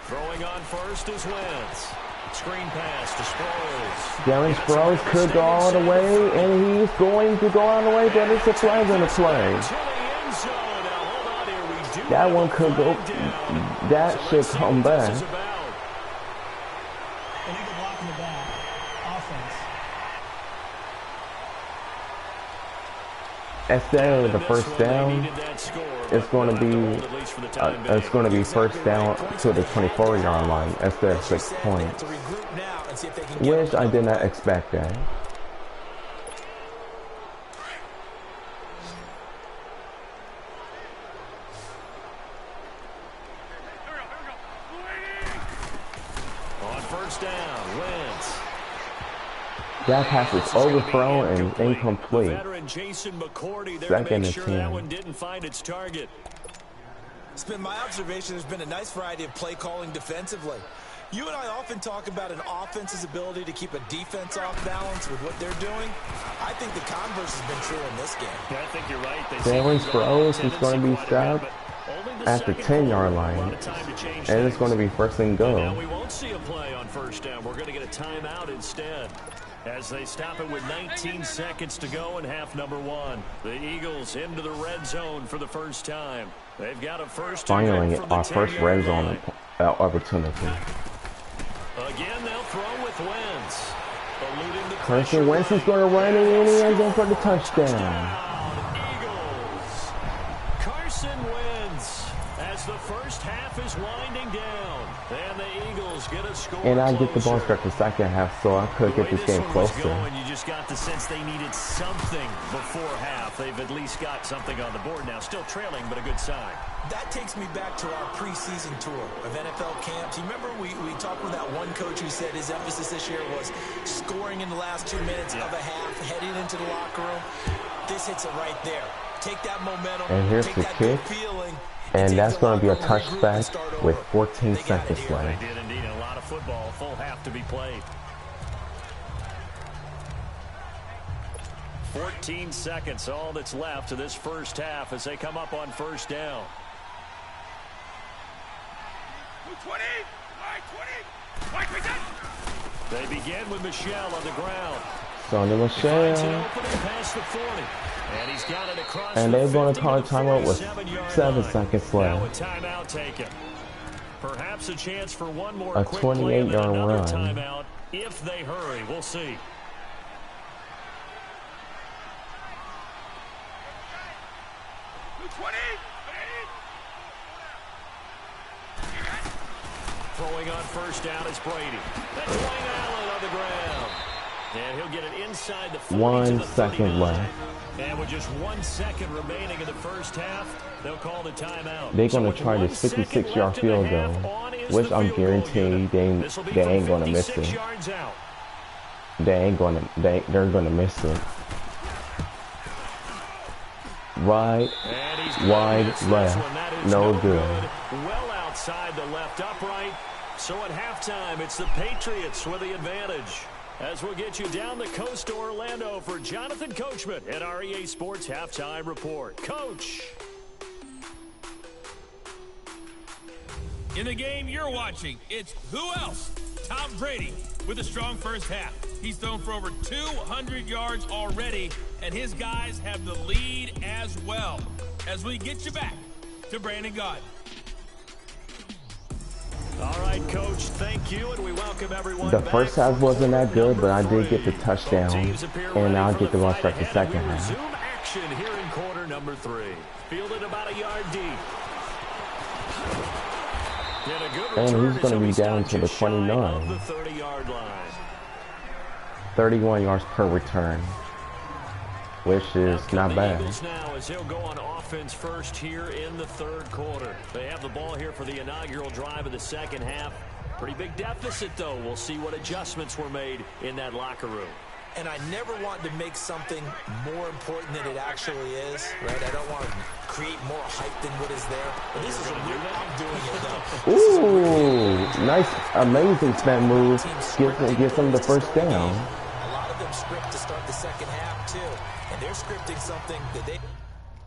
B: Throwing on first is Wentz. Screen pass to Sproles.
A: Darren Sproles could go all the way, and he's going to go all the way, but it's a flag on the play. That one could go. That should come back.
F: Illegal block in the back. Offense.
A: Instead of the first down, it's going to be first down to the 24-yard line instead of 6 points, which I did not expect that.
B: On first down, Wentz.
A: That pass is overthrown and incomplete.
B: Second and 10. That one didn't find its target.
C: It's been my observation there's been a nice variety of play calling defensively. You and I often talk about an offense's ability to keep a defense off balance with what they're doing. I think the converse has been true in this game.
B: Yeah, I think you're right.
A: Darren Sproles is going to be stopped at the 10-yard line, and it's going to be first and go.
B: Now we won't see a play on first down. We're going to get a timeout instead, as they stop it with 19 seconds to go in half number 1. The Eagles into the red zone for the first time. They've got a first.
A: Finally, our first red zone opportunity.
B: Again, they'll throw with Wentz.
A: Carson Wentz is going to run it in the end zone for the touchdown.
B: Eagles. Carson Wentz, as the first half is winding down. And the Eagles get a score
A: And I get the ball
B: closer.
A: start the second half, so I could
B: The
A: get
B: way
A: this game
B: one was
A: closer.
B: going, you just got the sense they needed something before half. They've at least got something on the board now. Still trailing, but a good sign.
C: That takes me back to our preseason tour of NFL camps. You remember we talked with that one coach who said his emphasis this year was scoring in the last 2 minutes of a half, heading into the locker room. This hits it right there. Take that momentum,
A: And here's
C: take
A: the
C: that
A: kick.
C: good feeling,
A: And
C: take
A: that's
C: the
A: going to be a
C: locker room, regroup, and
A: touchback
C: start
A: with
C: over.
A: 14
C: They got it
A: seconds
C: here.
A: left.
B: They did indeed a lot of football. Full half to be played. 14 seconds, all that's left to this first half as they come up on first down.
G: 20!
B: They begin with Michelle on the ground.
A: Sonny
B: Finds an
A: Michel.
B: opening past the 40. And he's got it across
A: And
B: the
A: they're going
B: 50
A: to call a
B: the
A: timeout with
B: 47-yard
A: 7
B: line.
A: seconds
B: Now a
A: left.
B: timeout taken. Perhaps a chance for one more
A: A
B: quick play and then
A: 28-yard
B: another
A: run.
B: timeout if they hurry. We'll see. Throwing on first down is Brady. That's Wayne Allen on the ground. And he'll get it inside the 40
A: 1
B: to the
A: second
B: 39.
A: left.
B: And with just 1 second remaining in the first half, they'll call the timeout.
A: They're
B: So
A: going
B: with
A: to try
B: 1
A: this
B: second
A: 56-yard
B: left in the
A: field
B: half,
A: goal,
B: on is
A: which
B: the
A: I'm
B: field goal
A: guaranteed
B: unit. This'll be
A: they
B: from
A: ain't going to miss
B: 56
A: it.
B: yards out.
A: They're going to miss it. Right,
B: And he's gonna
A: wide,
B: miss this
A: left,
B: one. That is
A: no
B: no
A: good.
B: Well outside the left upright. So at halftime, it's the Patriots with the advantage. As we'll get you down the coast to Orlando for Jonathan Coachman at our EA Sports Halftime Report. Coach.
G: In the game you're watching, it's who else? Tom Brady with a strong first half. He's thrown for over 200 yards already, and his guys have the lead as well. As we get you back to Brandon Gaudin.
B: All right, Coach, thank you, and we welcome everyone
A: The
B: back
A: first half
B: for
A: wasn't that
B: quarter
A: good, but I
B: number
A: did get the
B: 3.
A: touchdown,
B: Both teams appear
A: and
B: ready
A: I'll
B: for
A: get the ball
B: fight
A: start the
B: ahead,
A: second
B: and we
A: half.
B: resume action here in quarter number 3. Fielded about a yard deep. And a good
A: And
B: return
A: he's
B: as
A: going to
B: he'll
A: be down
B: stopped
A: to the
B: just shy of
A: 29.
B: the 30-yard line.
A: 31 yards per return, which is not bad.
B: Eagles now as he'll go on offense first here in the third quarter. They have the ball here for the inaugural drive of the second half. Pretty big deficit, though. We'll see what adjustments were made in that locker room.
C: And I never want to make something more important than it actually is, right? I don't want to create more hype than what is there. But this is a real, I'm doing it, though.
A: Ooh, nice, amazing spin move. Gives them the first down.
C: A lot of them script to start the second half, too. And they're scripting something that they...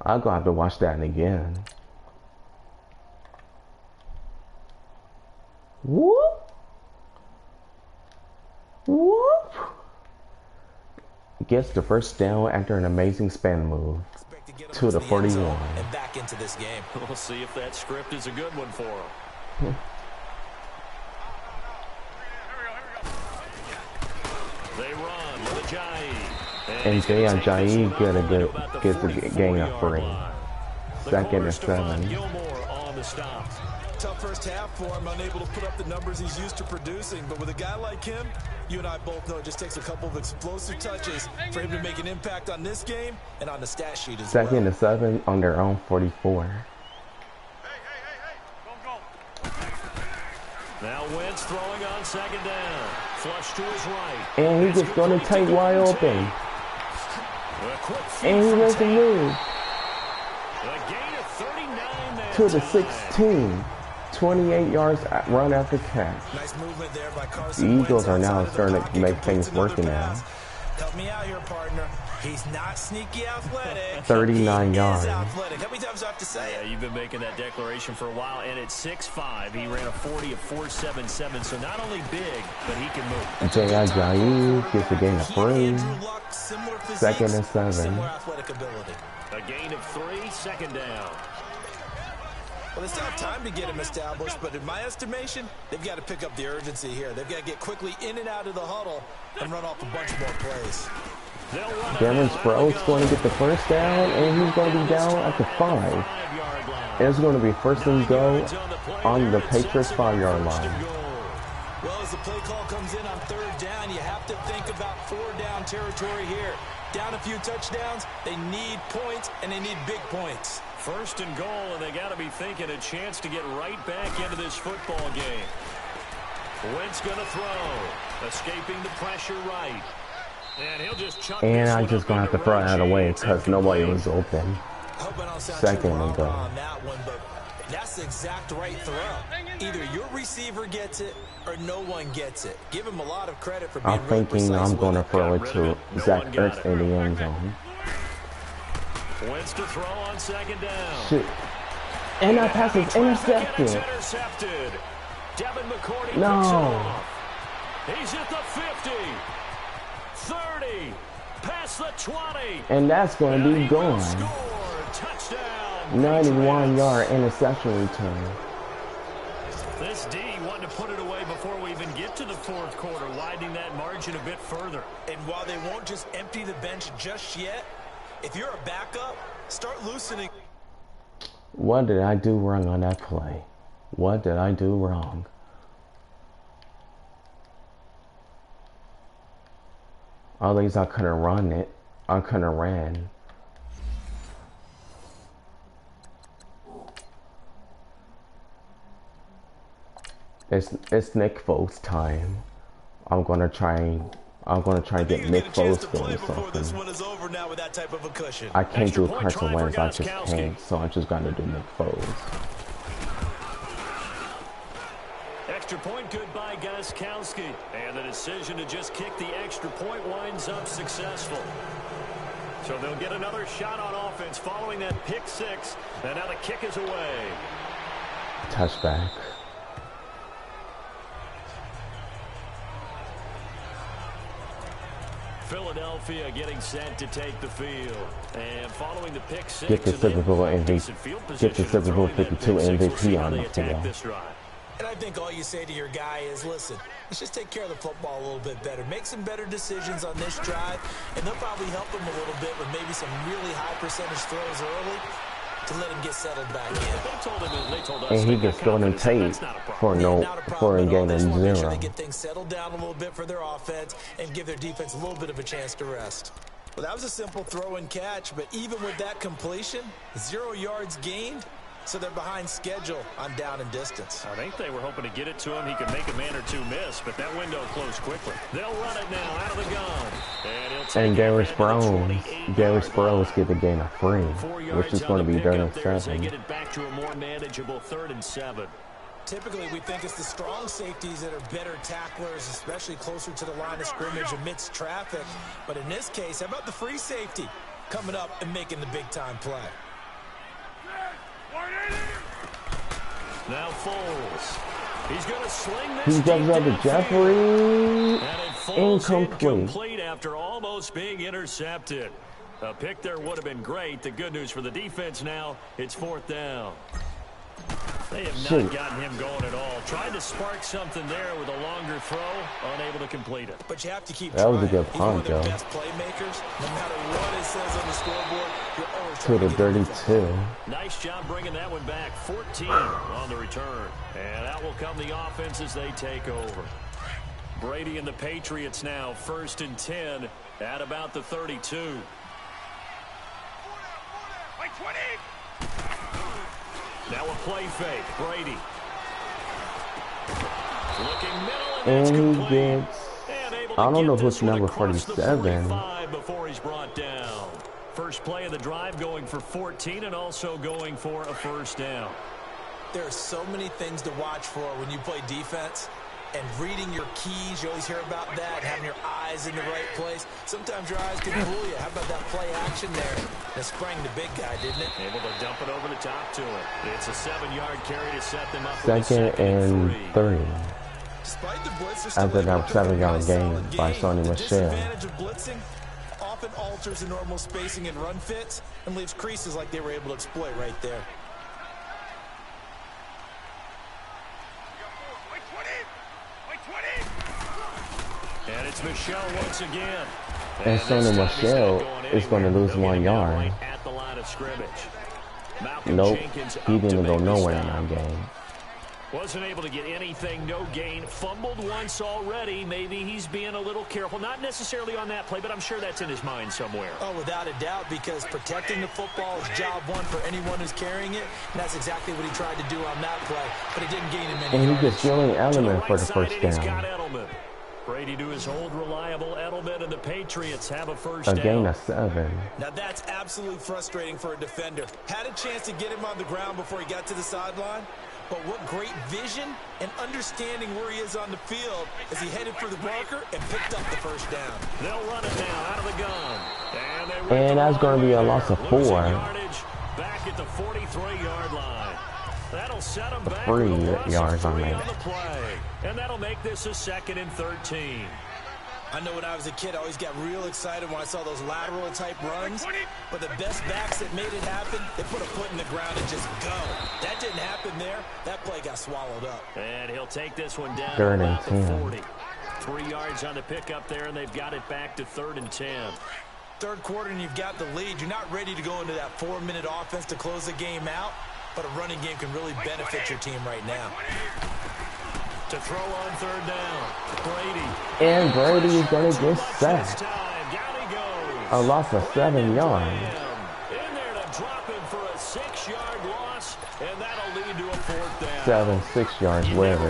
A: I'm going to have to watch that again. Whoop. Whoop. Gets the first down after an amazing spin move to the 41.
C: And back into this game.
B: We'll see if that script is a good one for them. They run with Ajayi.
A: And Jay Ajayi gets a gain of 3. Second and 7.
B: Gilmore on the stop.
C: Tough first half for him, unable to put up the numbers he's used to producing. But with a guy like him, you and I both know it just takes a couple of explosive touches for him to make an impact on this game and on the stat sheet as well.
A: Second and 7 on their own 44.
B: Now Wentz throwing on second down. Flush to his right.
A: And he just going to take wide open. And he makes a move
B: A gain of 39 that
A: to the
B: time.
A: 16. 28 yards run after catch.
C: Nice movement there by Carson
A: The Eagles
C: Wentz
A: are now
C: outside of the
A: starting to
C: pocket,
A: make
C: completes
A: things
C: another
A: working now.
C: pass. Help me out here, partner. He's not sneaky athletic.
A: 39
C: he
A: yards.
C: is athletic. How many times do I have to say it?
B: Yeah, you've been making that declaration for a while, and at 6'5", he ran a 40 of 4.77, so not only big, but he can move.
A: Jay Ajayi gets a gain of 3.
C: Andrew Luck, similar physiques,
A: Second and 7.
C: similar athletic ability.
B: A gain of 3, second down.
C: Well, they still have time to get him established, but in my estimation, they've got to pick up the urgency here. They've got to get quickly in and out of the huddle and run off a bunch more plays.
A: Cameron Sproul's going to get the first down, and he's going to be down at the 5. It's going to be first and go on the Patriots 5-yard line.
C: Well, as the play call comes in on third down, you have to think about 4-down territory here. Down a few touchdowns, they need points, and they need big points.
B: First and goal, and they got to be thinking a chance to get right back into this football game. Wentz going to throw, escaping the pressure right. And he'll just chuck
A: And
B: this
A: I
B: one
A: just
B: up
A: gonna have to
B: into
A: throw it out of the way
B: Reggie.
A: because nobody was open.
C: Hope I don't sound
A: Second
C: too
A: and
C: wrong
A: go.
C: on that one, but that's the exact right throw. Either your receiver gets it or no one gets it. Give him a lot of credit for being
A: I'm
C: really
A: thinking
C: precise
A: I'm going to
C: with it.
A: throw it
B: Got rid
A: to
B: of it. No
A: Zach
B: one got
A: Ertz
B: it.
A: in the end zone.
B: Wentz to throw on second down.
A: Shit. And that pass is
B: It's
A: intercepted.
B: intercepted. Devin McCourty
A: No.
B: picks it off. He's at the 50, 30, past the 20.
A: And that's going to
B: And
A: be
B: he will
A: gone.
B: score. Touchdown.
A: 91-yard
B: Patriots.
A: interception return.
B: This D wanted to put it away before we even get to the fourth quarter, widening that margin a bit further.
C: And while they won't just empty the bench just yet, if you're a backup, start loosening.
A: What did I do wrong on that play? What did I do wrong? At least I couldn't run it. I couldn't have ran. It's Nick Foles time. I'm gonna try to get Nick Foles doing something. I can't do Carson Wentz, I just can't, so I just gotta do Nick Foles.
B: Extra point good by Gostkowski. And the decision to just kick the extra point winds up successful. So they'll get another shot on offense following that pick six. And now the kick is away.
A: Touchback.
B: Philadelphia getting set to take the field. And following the pick six,
A: Get the Super Bowl MVP. Get the Super Bowl 52 MVP on the field.
C: And I think all you say to your guy is, listen, let's just take care of the football a little bit better. Make some better decisions on this drive, and they'll probably help him a little bit with maybe some really high percentage throws early to let him get settled back in.
A: And he gets thrown in tape for a game of
C: Make sure
A: 0.
C: they get things settled down a little bit for their offense and give their defense a little bit of a chance to rest. Well, that was a simple throw and catch, but even with that completion, 0 yards gained. So they're behind schedule on down and distance.
B: I think they were hoping to get it to him. He could make a man or two miss, but that window closed quickly. They'll run it now out of the gun.
A: And Darius Sproles get the gain of 3, which is going to be 3rd
B: They
A: and
B: get
A: 7.
B: it back to a more manageable 3rd and 7.
C: Typically, we think it's the strong safeties that are better tacklers, especially closer to the line of scrimmage amidst traffic. But in this case, how about the free safety coming up and making the big-time play?
B: Now Foles. He's going to sling this.
A: He jumps up to Jeffrey.
B: Incomplete after almost being intercepted. A pick there would have been great. The good news for the defense now, it's 4th down. They have not gotten him going at all. Tried to spark something there with a longer throw, unable to complete it.
C: But you have to keep
A: That
C: trying.
A: was a good
C: He's one of
A: punt,
C: their
A: though.
C: best playmakers. No matter what it says on the scoreboard, you're always
A: To
C: trying
A: the
C: to get it
A: 32.
B: Nice job bringing that one back. 14 on the return. And out will come the offense as they take over. Brady and the Patriots now 1st and 10 at about the 32. Now a play fake. Brady. Looking middle, and
A: And he gets, I don't know who's number 47.
B: Before he's brought down. First play of the drive going for 14 and also going for a 1st down.
C: There are so many things to watch for when you play defense. And reading your keys, you always hear about that, having your eyes in the right place. Sometimes your eyes can fool you. How about that play action there? That sprang the big guy, didn't it?
B: Able to dump it over the top to him. It's a 7-yard carry to set them up.
A: 2nd and 3.
C: Despite the blitz,
A: After that 7-yard gain by Sonny Michel.
C: disadvantage of blitzing often alters the normal spacing and run fits and leaves creases like they were able to exploit right there.
B: And it's Michel once again.
A: And Sonny Michel is going to lose 1 yard.
B: At the line of scrimmage. Malcolm
A: Nope,
B: Jenkins
A: he
B: up to
A: didn't go
B: make the
A: nowhere in
B: stop.
A: that game.
B: Wasn't able to get anything, no gain. Fumbled once already. Maybe he's being a little careful. Not necessarily on that play, but I'm sure that's in his mind somewhere.
C: Oh, without a doubt, because protecting the football is job one for anyone who's carrying it. And that's exactly what he tried to do on that play, but it didn't gain him any
A: And he
C: yardage.
A: gets Julian Edelman for the
B: Side,
A: first
B: and he's got
A: down.
B: Edelman. Brady to his old reliable Edelman, and the Patriots have a first
A: A
B: down.
A: gain of 7.
C: Now that's absolutely frustrating for a defender. Had a chance to get him on the ground before he got to the sideline, but what great vision and understanding where he is on the field as he headed for the marker and picked up the first down.
B: They'll run it now out of the gun.
A: And that's going to be a loss of 4.
B: Yardage back at the 43-yard line. That'll set them back
A: 3
B: with a loss of
A: yards on
B: 3
A: that.
B: on the play. And that'll make this a 2nd and 13.
C: I know when I was a kid, I always got real excited when I saw those lateral-type runs. But the best backs that made it happen, they put a foot in the ground and just go. That didn't happen there. That play got swallowed up.
B: And he'll take this one down
A: 3rd and
B: about the
A: 10.
B: 40. 3 yards on the pickup there, and they've got it back to 3rd and 10.
C: Third quarter, and you've got the lead. You're not ready to go into that 4-minute offense to close the game out. But a running game can really benefit your team right now.
B: To throw on 3rd down, Brady.
A: And Brady is going to get sacked.
B: Down he goes.
A: A loss of 7 yards.
B: In there to drop him for a 6-yard loss, and that'll lead to a 4th down.
A: 7, 6 yards, wherever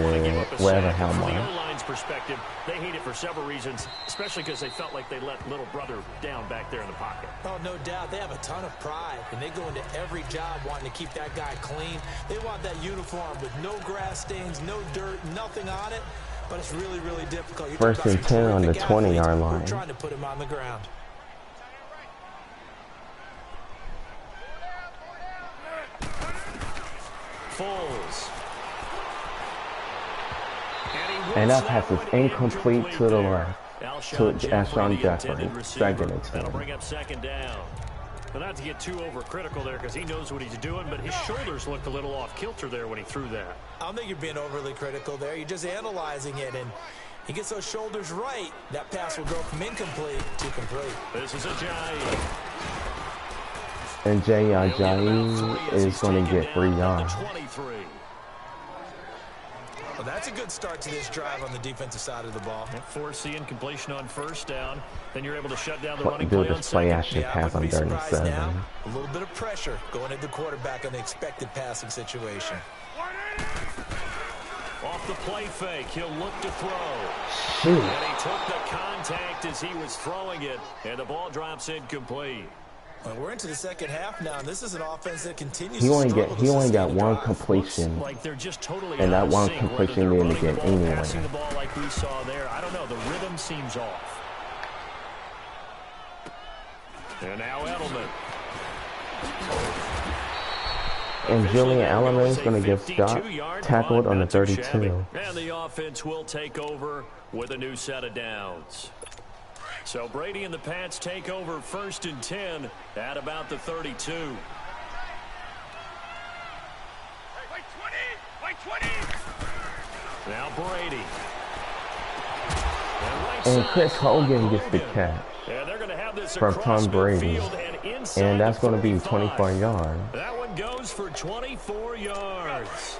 A: how
B: From the
A: much.
B: O-line's perspective, they hate it for several reasons, especially because they felt like they let little brother down back there in the pocket.
C: Oh, no doubt. They have a ton of pride, and they go into every job wanting to keep that guy clean. They want that uniform with no grass stains, no dirt, nothing on it. But it's really, really difficult. You're
A: 1st and 10 on the 20-yard line.
C: We're trying to put him on the ground.
B: Foles.
A: And that pass is incomplete to the left. To Alshon Jeffrey, 2nd and 10.
B: That'll bring up 2nd down. But not to get too overcritical there because he knows what he's doing, but his shoulders looked a little off kilter there when he threw that.
C: I don't think you're being overly critical there. You're just analyzing it, and he gets those shoulders right. That pass will go from incomplete to complete.
B: This is Ajayi.
A: And Jay Ajayi is going to get 3 yards.
B: 23.
C: Well, that's a good start to this drive on the defensive side of the ball.
B: Force the incompletion on 1st down. Then you're able to shut down the running
A: Do
B: play on
A: this play
B: 2nd.
A: action pass on 3rd and 7.
C: Now, a little bit of pressure going at the quarterback on the expected passing situation.
B: Off the play fake, he'll look to throw.
A: Shoot.
B: And he took the contact as he was throwing it, and the ball drops incomplete.
C: Well, we're into the 2nd half now, and this is an offense that continues
A: He
C: to
A: only
C: struggle to
A: got
C: sustain
A: one
C: drive.
A: completion.
B: Like they're just totally
A: And that
B: out of
A: one
B: sync,
A: completion
B: whether they're
A: didn't
B: running
A: get
B: the ball,
A: anywhere.
B: passing the ball like we saw there. I don't know. The rhythm seems off. And now Edelman.
A: And Julian Edelman is going to get stopped, tackled on the 32.
B: And the offense will take over with a new set of downs. So Brady and the Pats take over 1st and 10 at about the 32. Now Brady.
A: And Chris Hogan gets the catch
B: And they're going to have this
A: from
B: across
A: Tom Brady.
B: midfield and inside
A: And that's
B: the
A: going to be
B: 45.
A: 24 yards.
B: That one goes for 24 yards.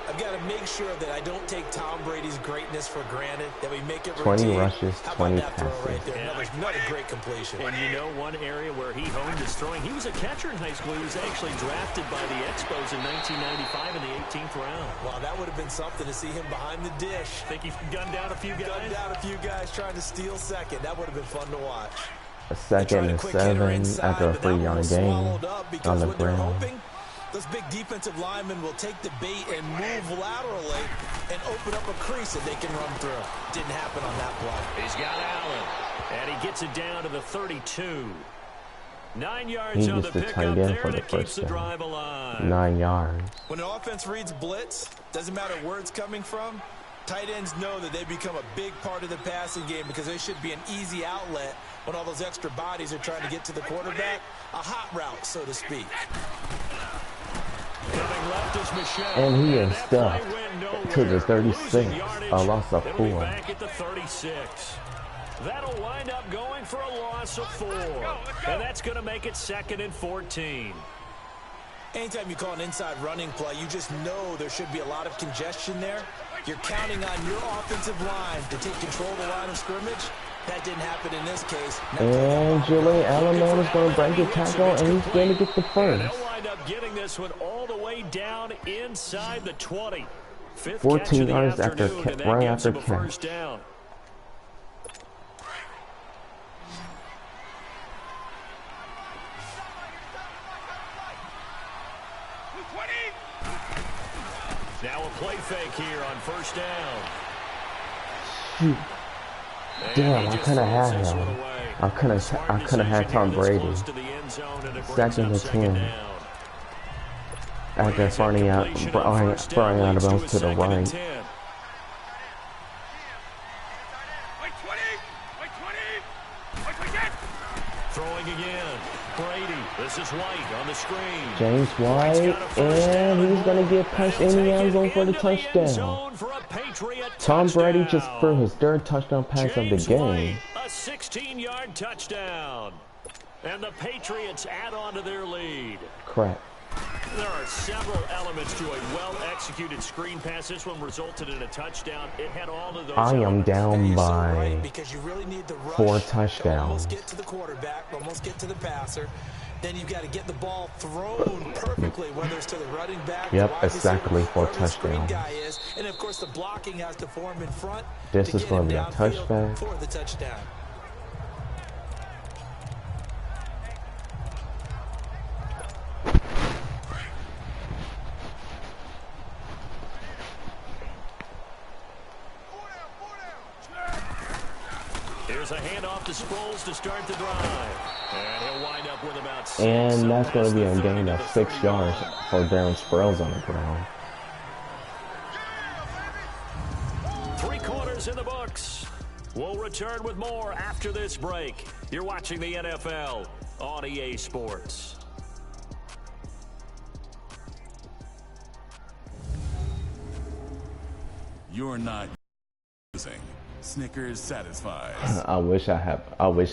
C: I've got to make sure that I don't take Tom Brady's greatness for granted, that we make it
A: 20
C: routine.
A: rushes,
C: How about
A: 20
C: that throw right
A: passes.
C: there? Another great completion.
B: And you know one area where he honed his throwing, he was a catcher in high school. He was actually drafted by the Expos in 1995 in the 18th round.
C: Wow, that would have been something to see him behind the dish.
B: Think he's gunned down a few guys?
C: Gunned down a few guys trying to steal second. That would have been fun to watch.
A: A 2nd and 7 after a 3-yard gain on the ground.
C: Those big defensive linemen will take the bait and move laterally and open up a crease that they can run through. Didn't happen on that play.
B: He's got Allen, and he gets it down to the 32. 9 yards
A: He
B: on
A: gets
B: the
A: the
B: pickup
A: tight end
B: there,
A: for
B: and
A: the
B: it keeps
A: first
B: the
A: down.
B: drive alive.
A: 9 yards.
C: When an offense reads blitz, doesn't matter where it's coming from, tight ends know that they become a big part of the passing game because they should be an easy outlet when all those extra bodies are trying to get to the quarterback. A hot route, so to speak.
A: And he is stuck to the 36, a loss of 4.
B: Back at the 36. That'll wind up going for a loss of 4. And that's going to make it 2nd and 14.
C: Anytime you call an inside running play, you just know there should be a lot of congestion there. You're counting on your offensive line to take control of the line of scrimmage. That didn't happen in this case.
A: And Julian Allen is going to break the tackle, and he's going to get the first.
B: They'll wind up getting this one all the way down inside the 20.
A: 14 yards after right after catch.
B: Down. Now a play fake here on first down.
A: Shoot. Damn, I couldn't have had him. I couldn't have had Tom Brady. 2nd and 10. After flying out of bounds to the right.
B: Throwing again. Brady. This is White on the screen.
A: James White, and he's going to get punched in the end zone for the touchdown. Tom Brady just threw his 3rd touchdown pass of the game.
B: A 16-yard touchdown. And the Patriots add on to their lead.
A: Correct.
B: There are several elements to a well-executed screen pass. This one resulted in a touchdown. It had all of those.
A: I am down by
C: because you really need the rush
A: 4 touchdowns.
C: Almost get to the quarterback, almost get to the passer. Then you've got to get the ball thrown perfectly, whether it's to the running back.
A: Yep, exactly 4 touchdowns.
C: And of course, the blocking has to form in front.
A: This is going to be a touchdown.
C: For the touchdown.
B: Here's a handoff to Sproles to start the drive. And he'll wind up with about 6.
A: And that's going to be a gain of 6 yards for Darren Sproles on the ground.
B: 3 quarters in the books. We'll return with more after this break. You're watching the NFL on EA Sports.
E: You're not using Snickers satisfies.
A: I wish I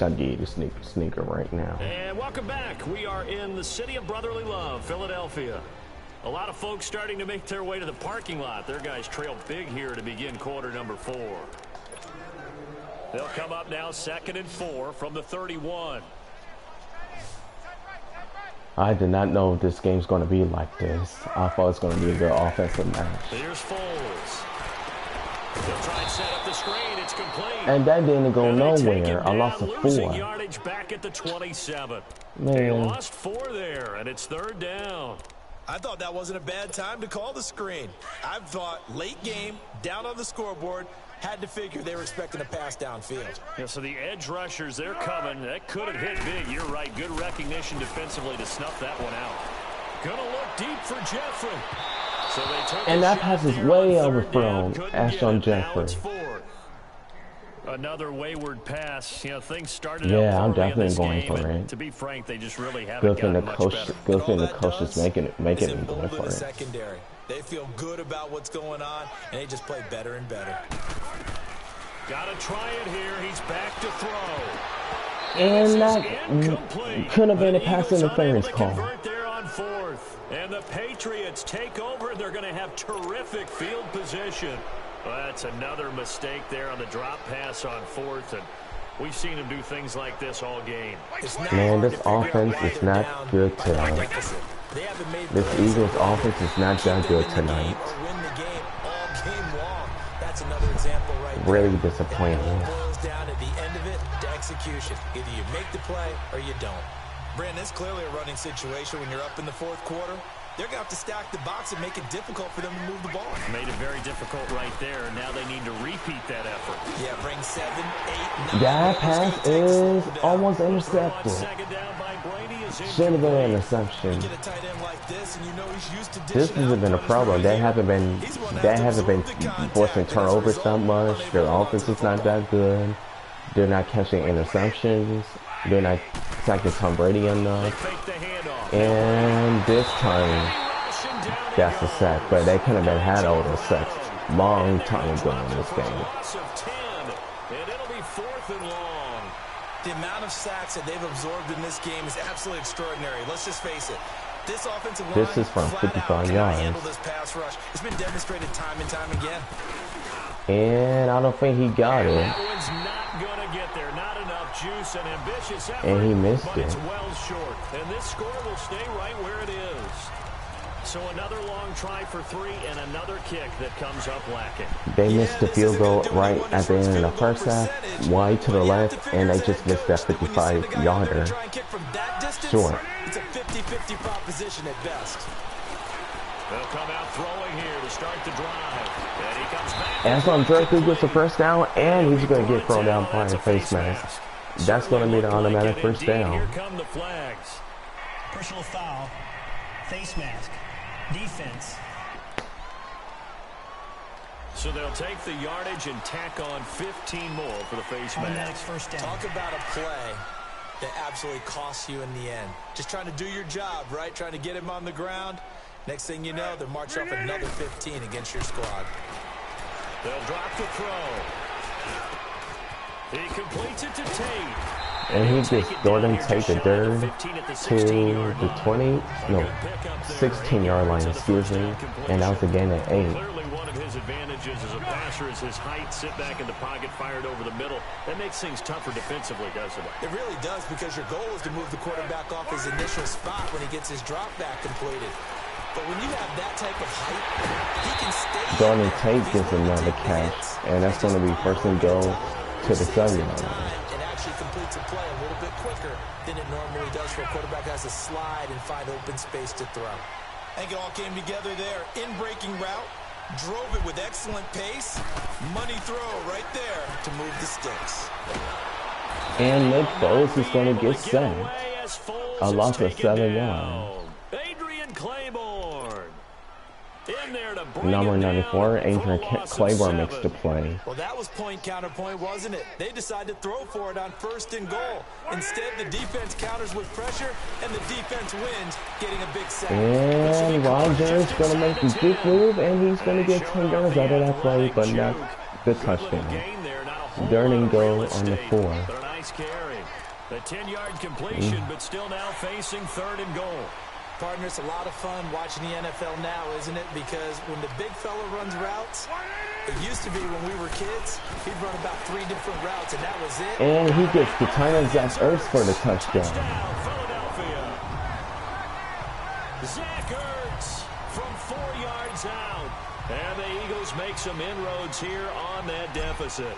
A: gave you a sneaker right now.
B: And welcome back. We are in the city of brotherly love, Philadelphia. A lot of folks starting to make their way to the parking lot. Their guys trail big here to begin quarter number 4. They'll come up now 2nd and 4 from the 31.
A: I did not know this game's going to be like this. I thought it's going to be a good offensive match.
B: Here's Foles. They'll try and set up the screen. It's complete.
A: And that didn't go nowhere. I lost a 4.
B: Yardage back at the 27.
A: Man.
B: They lost 4 there, and it's 3rd down.
C: I thought that wasn't a bad time to call the screen. I thought late game, down on the scoreboard, had to figure they were expecting a pass downfield.
B: Yeah, so the edge rushers, they're coming. That could have hit big. You're right. Good recognition defensively to snuff that one out. Gonna look deep for Jeffrey. So they took
A: And that pass is way overthrown. Ashton Jeffrey.
B: Another wayward pass. You know, things started.
A: Yeah, I'm definitely going for it.
B: To be frank, they just really haven't
A: Good thing the
B: gotten
A: coach,
B: much better.
A: good thing the coach is making me go for it.
C: Secondary. They feel good about what's going on, and they just play better and better.
B: Gotta try it here. He's back to throw.
A: And that could have been a pass interference call.
B: There on 4th. And the Patriots take over. They're going to have terrific field position. Well, that's another mistake there on the drop pass on 4th. And we've seen him do things like this all game.
A: Man, this offense is not good tonight. This Eagles offense is not that good tonight. Really disappointing.
C: It boils down at the end of it to execution. Either you make the play or you don't. Brandon, it's clearly a running situation when you're up in the 4th quarter. They're going to have to stack the box and make it difficult for them to move the ball.
B: Made it very difficult right there. Now they need to repeat that effort.
C: Yeah, bring 7, 8, 9.
A: That pass is almost intercepted. Should have been an interception. This hasn't been a problem. They haven't been forcing turnovers that much. Their offense is not that good. They're not catching interceptions. They're not sacking Tom Brady enough. And this time, that's a sack. But they could have been had all those sacks long time ago in this game.
C: The amount of sacks that they've absorbed in this game is absolutely extraordinary. Let's just face it. This offensive line,
A: This is from
C: flat
A: 55
C: out, cannot handle
A: yards.
C: this pass rush. It's been demonstrated time and time again.
A: And I don't think he got it.
B: That one's not going to get there. Not enough juice and ambitious effort.
A: And he missed
B: but
A: it.
B: it's well short. And this score will stay right where it is. So another long try for 3 and another kick that comes up lacking.
A: They missed the field goal right at the end of the first half, wide to the left, and they just missed that 55-yarder short.
C: It's a 50-50 proposition at best.
B: They'll come out throwing here to start the drive. And he comes back.
A: Antoine directly gets the first down, and he's going to get thrown down by a face mask. That's going to be the automatic first down.
B: Here come the flags.
F: Personal foul. Face mask. Defense.
B: So they'll take the yardage and tack on 15 more for the face
F: Automatic
B: mask.
F: first down.
C: Talk about a play that absolutely costs you in the end. Just trying to do your job, right? Trying to get him on the ground. Next thing you know, they're marching off another 15 against your squad.
B: They'll drop the throw. He completes it to Tate.
A: And he just Jordan take the dirt to the 20, no, 16-yard line, excuse me, and that was a gain of 8.
B: Clearly one of his advantages as a passer is his height, sit back in the pocket, fired over the middle. That makes things tougher defensively, doesn't it?
C: It really does, because your goal is to move the quarterback off his initial spot when he gets his drop back completed. But when you have that type of height, he can stay.
A: Jordan Tate gets another catch, and that's going to be first and goal to the 7-yard line.
C: Completes a play a little bit quicker than it normally does for a quarterback who has to slide and find open space to throw. I think it all came together there. In-breaking route, drove it with excellent pace. Money throw right there to move the sticks.
A: And Nick Foles is going to get sacked. A loss of 7 yards.
B: Adrian Claiborne. In there to bring
A: Number
B: it down.
A: 94, Adrian Claiborne makes the play.
C: Well, that was point counterpoint, wasn't it? They decided to throw for it on first and goal. Instead, the defense counters with pressure, and the defense wins, getting a big sack.
A: And Rodgers going to make the big move, and he's going to get 10 yards out of that play, but not the touchdown. Third and goal on the 4.
B: But a nice carry. The 10-yard completion, but still now facing 3rd and goal.
C: Partner, it's a lot of fun watching the NFL now, isn't it? Because when the big fella runs routes, it used to be when we were kids, he'd run about 3 different routes, and that was it.
A: And he gets the tight end Zach Ertz for the touchdown.
B: Philadelphia. Zach Ertz from 4 yards out. And the Eagles make some inroads here on that deficit.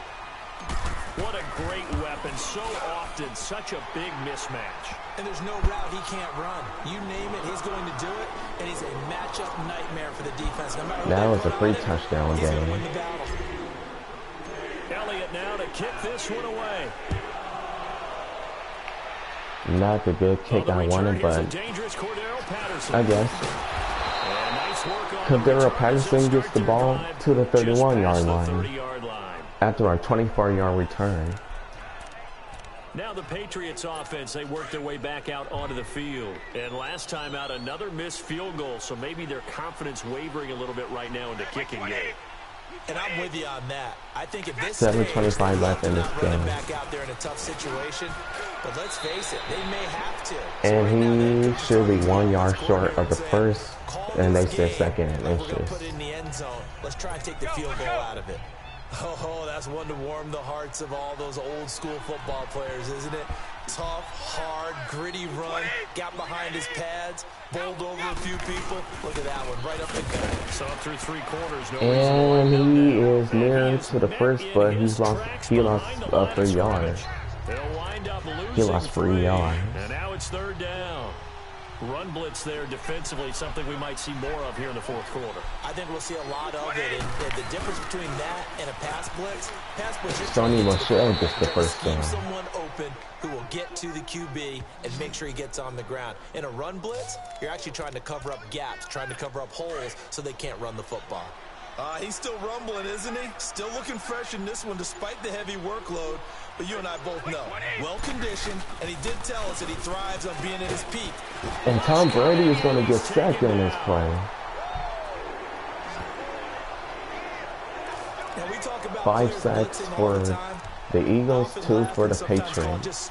B: What a great weapon. So often, such a big mismatch.
C: And there's no route he can't run. You name it, he's going to do it. And he's a matchup nightmare for the defense. No matter
A: That was a free touchdown game.
B: Elliott now to kick this one away.
A: Not the good kick I wanted, but I guess. Cordero Patterson gets the ball to the 31-yard line after a 24-yard return.
B: Now the Patriots offense, they work their way back out onto the field. And last time out, another missed field goal, so maybe their confidence wavering a little bit right now in the kicking game.
C: And I'm with you on that. I think at this
A: 7:25 left in this game.
C: Back out there in a tough situation, but let's face it, they may have to.
A: And he should be 1 yard short of the first, and they said second inches.
C: Put it in the end zone. Let's try and take the field goal out of it. Oh, that's one to warm the hearts of all those old school football players, isn't it? Tough, hard, gritty run, got behind his pads, bowled over a few people. Look at that one, right up the gut.
B: So up through 3 quarters. No
A: and he is near to the first, but he lost 3 yards. He lost 3 yards.
B: And now it's 3rd down. Run blitz there defensively, something we might see more of here in the 4th quarter.
C: I think we'll see a lot of it, and the difference between that and a pass blitz
A: Sony Michel gets the first down.
C: Someone open who will get to the QB and make sure he gets on the ground. In a run blitz, you're actually trying to cover up gaps, trying to cover up holes so they can't run the football. He's still rumbling, isn't he? Still looking fresh in this one despite the heavy workload. But you and I both know, well-conditioned, and he did tell us that he thrives on being at his peak.
A: And Tom Brady is going to get sacked on this play.
C: Now we talk about
A: 5 sacks for The Eagles 2 for the Patriots.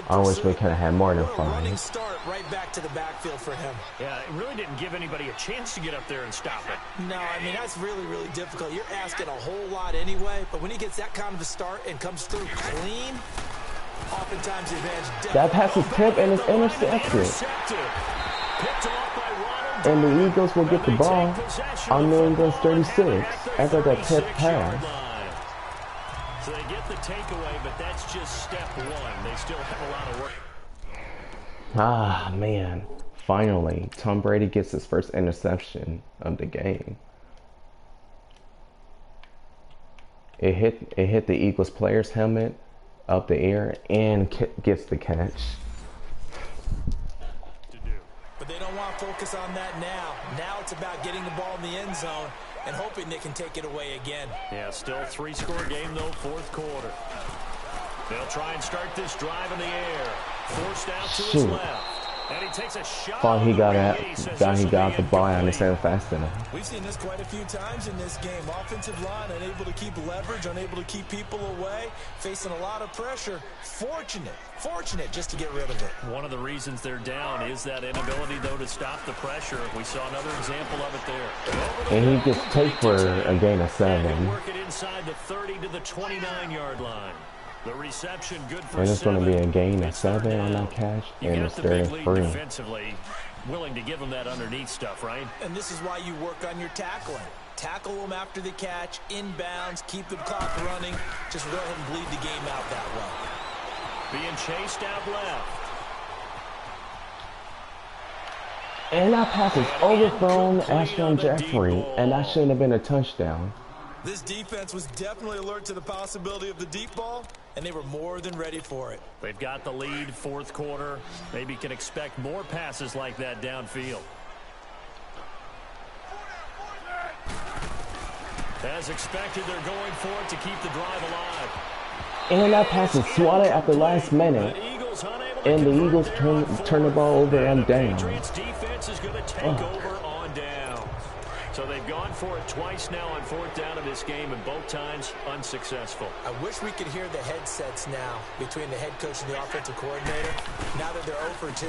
A: I wish we could have had more than 5.
C: Start right back to the backfield for him.
B: Yeah, it really didn't give anybody a chance to get up there and stop it.
C: No, I mean, that's really, really difficult. You're asking a whole lot anyway, but when he gets that kind of a start and comes through clean, oftentimes the advantage.
A: That pass is tipped and it's intercepted. And the Eagles will get the ball on New England's 36 after that tip pass.
B: So they get the takeaway, but that's just step one. They still have a lot of work.
A: Ah, man. Finally, Tom Brady gets his first interception of the game. It hit the Eagles player's helmet up the air and gets the catch.
C: But they don't want to focus on that now. Now it's about getting the ball in the end zone and hoping they can take it away again.
B: Yeah, still 3-score game, though, fourth quarter. They'll try and start this drive in the air. Forced out to his left. And he takes a shot.
A: Thought he got the ball out and sent fast enough.
C: We've seen this quite a few times in this game. Offensive line unable to keep leverage, unable to keep people away, facing a lot of pressure. Fortunate just to get rid of it.
B: One of the reasons they're down is that inability, though, to stop the pressure. We saw another example of it there.
A: And he gets taped for a gain of 7.
B: Work it inside the 30 to the 29-yard line. The reception good for
A: And it's going to be a
B: 7.
A: gain of 7 on that catch, and it's 33.
B: Defensively, willing to give them that underneath stuff, right?
C: And this is why you work on your tackling. Tackle them after the catch, inbounds, keep the clock running. Just go ahead and bleed the game out that way.
B: Being chased out left.
A: And that pass is overthrown Ashton Jeffrey, and that shouldn't have been a touchdown.
C: This defense was definitely alert to the possibility of the deep ball, and they were more than ready for it.
B: They've got the lead, fourth quarter. Maybe can expect more passes like that downfield. As expected, they're going for it to keep the drive alive.
A: And that pass is swatted at the last minute. And the Eagles turn the ball over and down.
B: Patriots defense is going to take over on down. So they've gone for it twice now on fourth down of this game, and both times unsuccessful.
C: I wish we could hear the headsets now between the head coach and the offensive coordinator. Now that they're 0 for 2,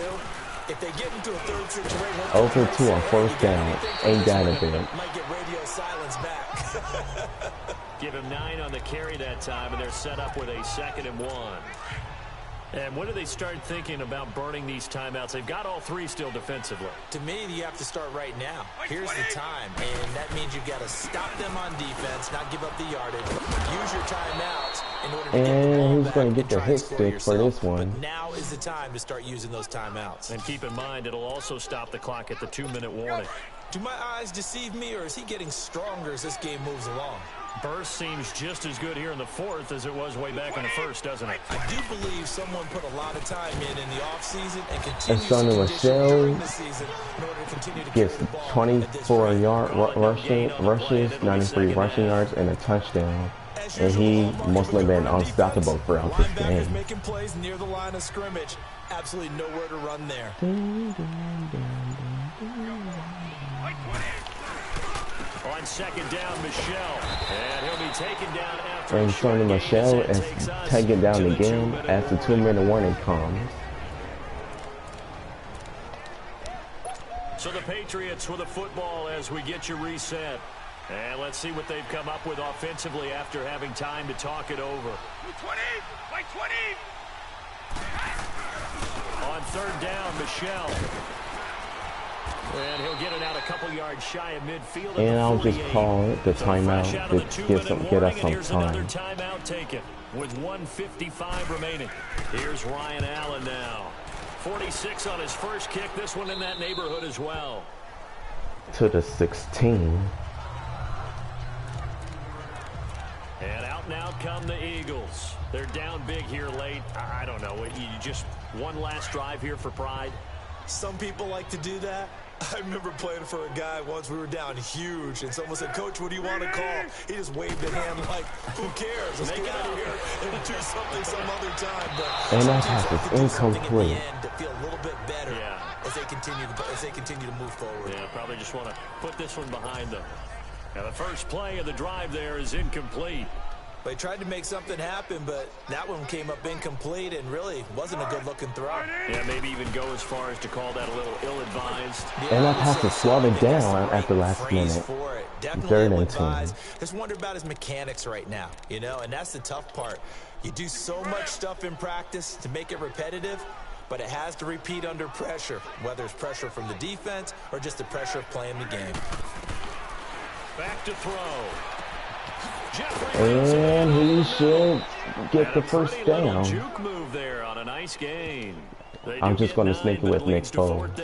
C: if they get into a third situation,
A: 0 for 2 on fourth down, ain't got a bit.
C: Might get radio silence back.
B: Give him 9 on the carry that time, and they're set up with a 2nd and 1. And when do they start thinking about burning these timeouts? They've got all 3 still defensively.
C: To me, you have to start right now. Here's the time, and that means you've got to stop them on defense, not give up the yardage. Use your timeouts in order to get the ball
A: he's
C: back
A: going to get
C: and
A: the
C: try
A: hit
C: and score
A: stick
C: yourself.
A: for this one.
C: But now is the time to start using those timeouts.
B: And keep in mind, it'll also stop the clock at the 2-minute warning.
C: Do my eyes deceive me, or is he getting stronger as this game moves along?
B: Burst seems just as good here in the fourth as it was way back in the first, doesn't it?
C: I do believe someone put a lot of time in the offseason and continues
A: Sonny
C: to condition during
A: Michel
C: the season in order to continue to
A: gets
C: carry the ball
A: 24 rushes, 93 rushing yards, and a touchdown. And he must have been unstoppable throughout this
C: Linebackers
A: game.
C: making plays near the line of scrimmage. Absolutely nowhere to run there.
B: On 2nd down, Michel. And he'll be taken down after
A: And Sonny Michel is taken down again as the 2-minute warning comes.
B: So the Patriots with a football as we get you reset. And let's see what they've come up with offensively after having time to talk it over.
G: 20! Like 20!
B: On 3rd down, Michel. And he'll get it out a couple yards shy of midfield.
A: And I'll just call it the timeout to get us some time.
B: Another timeout taken with 1:55 remaining. Here's Ryan Allen now. 46 on his first kick. This one in that neighborhood as well.
A: To the 16.
B: And out now come the Eagles. They're down big here late. I don't know. You just one last drive here for pride.
C: Some people like to do that. I remember playing for a guy once. We were down huge, and someone said, "Coach, what do you want to call?" He just waved a hand like, "Who cares? Let's get out of here and do something some other time." But
A: and that pass is incomplete.
C: To feel a little bit better as they continue to move forward.
B: Yeah, probably just want to put this one behind them. Now the first play of the drive there is incomplete.
C: They tried to make something happen, but that one came up incomplete and really wasn't a good-looking throw.
B: Yeah, maybe even go as far as to call that a little ill-advised.
A: And that pass was slowed down at the last minute. Third and 10.
C: Just wonder about his mechanics right now, you know, and that's the tough part. You do so much stuff in practice to make it repetitive, but it has to repeat under pressure, whether it's pressure from the defense or just the pressure of playing the game.
B: Back to throw.
A: And he should get the first down.
B: Juke move there on a nice gain.
A: I'm just going to sneak it with Nick Foles.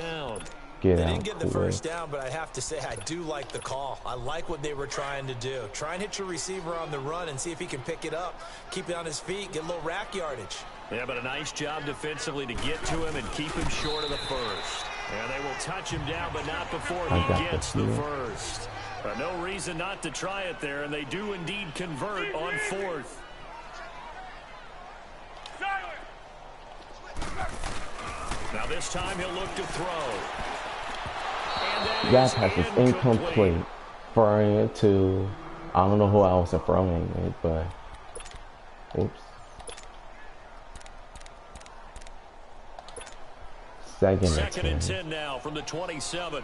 A: Get
C: They
A: out.
C: didn't get the first down, but I have to say I do like the call. I like what they were trying to do. Try and hit your receiver on the run and see if he can pick it up. Keep it on his feet, get a little rack yardage.
B: Yeah, but a nice job defensively to get to him and keep him short of the first. And they will touch him down, but not before he gets the first. No reason not to try it there, and they do indeed convert on fourth. Now this time he'll look to throw. And
A: that pass is incomplete. Throwing it to, I don't know who else is throwing it, but oops. Second
B: and 10 now from the 27.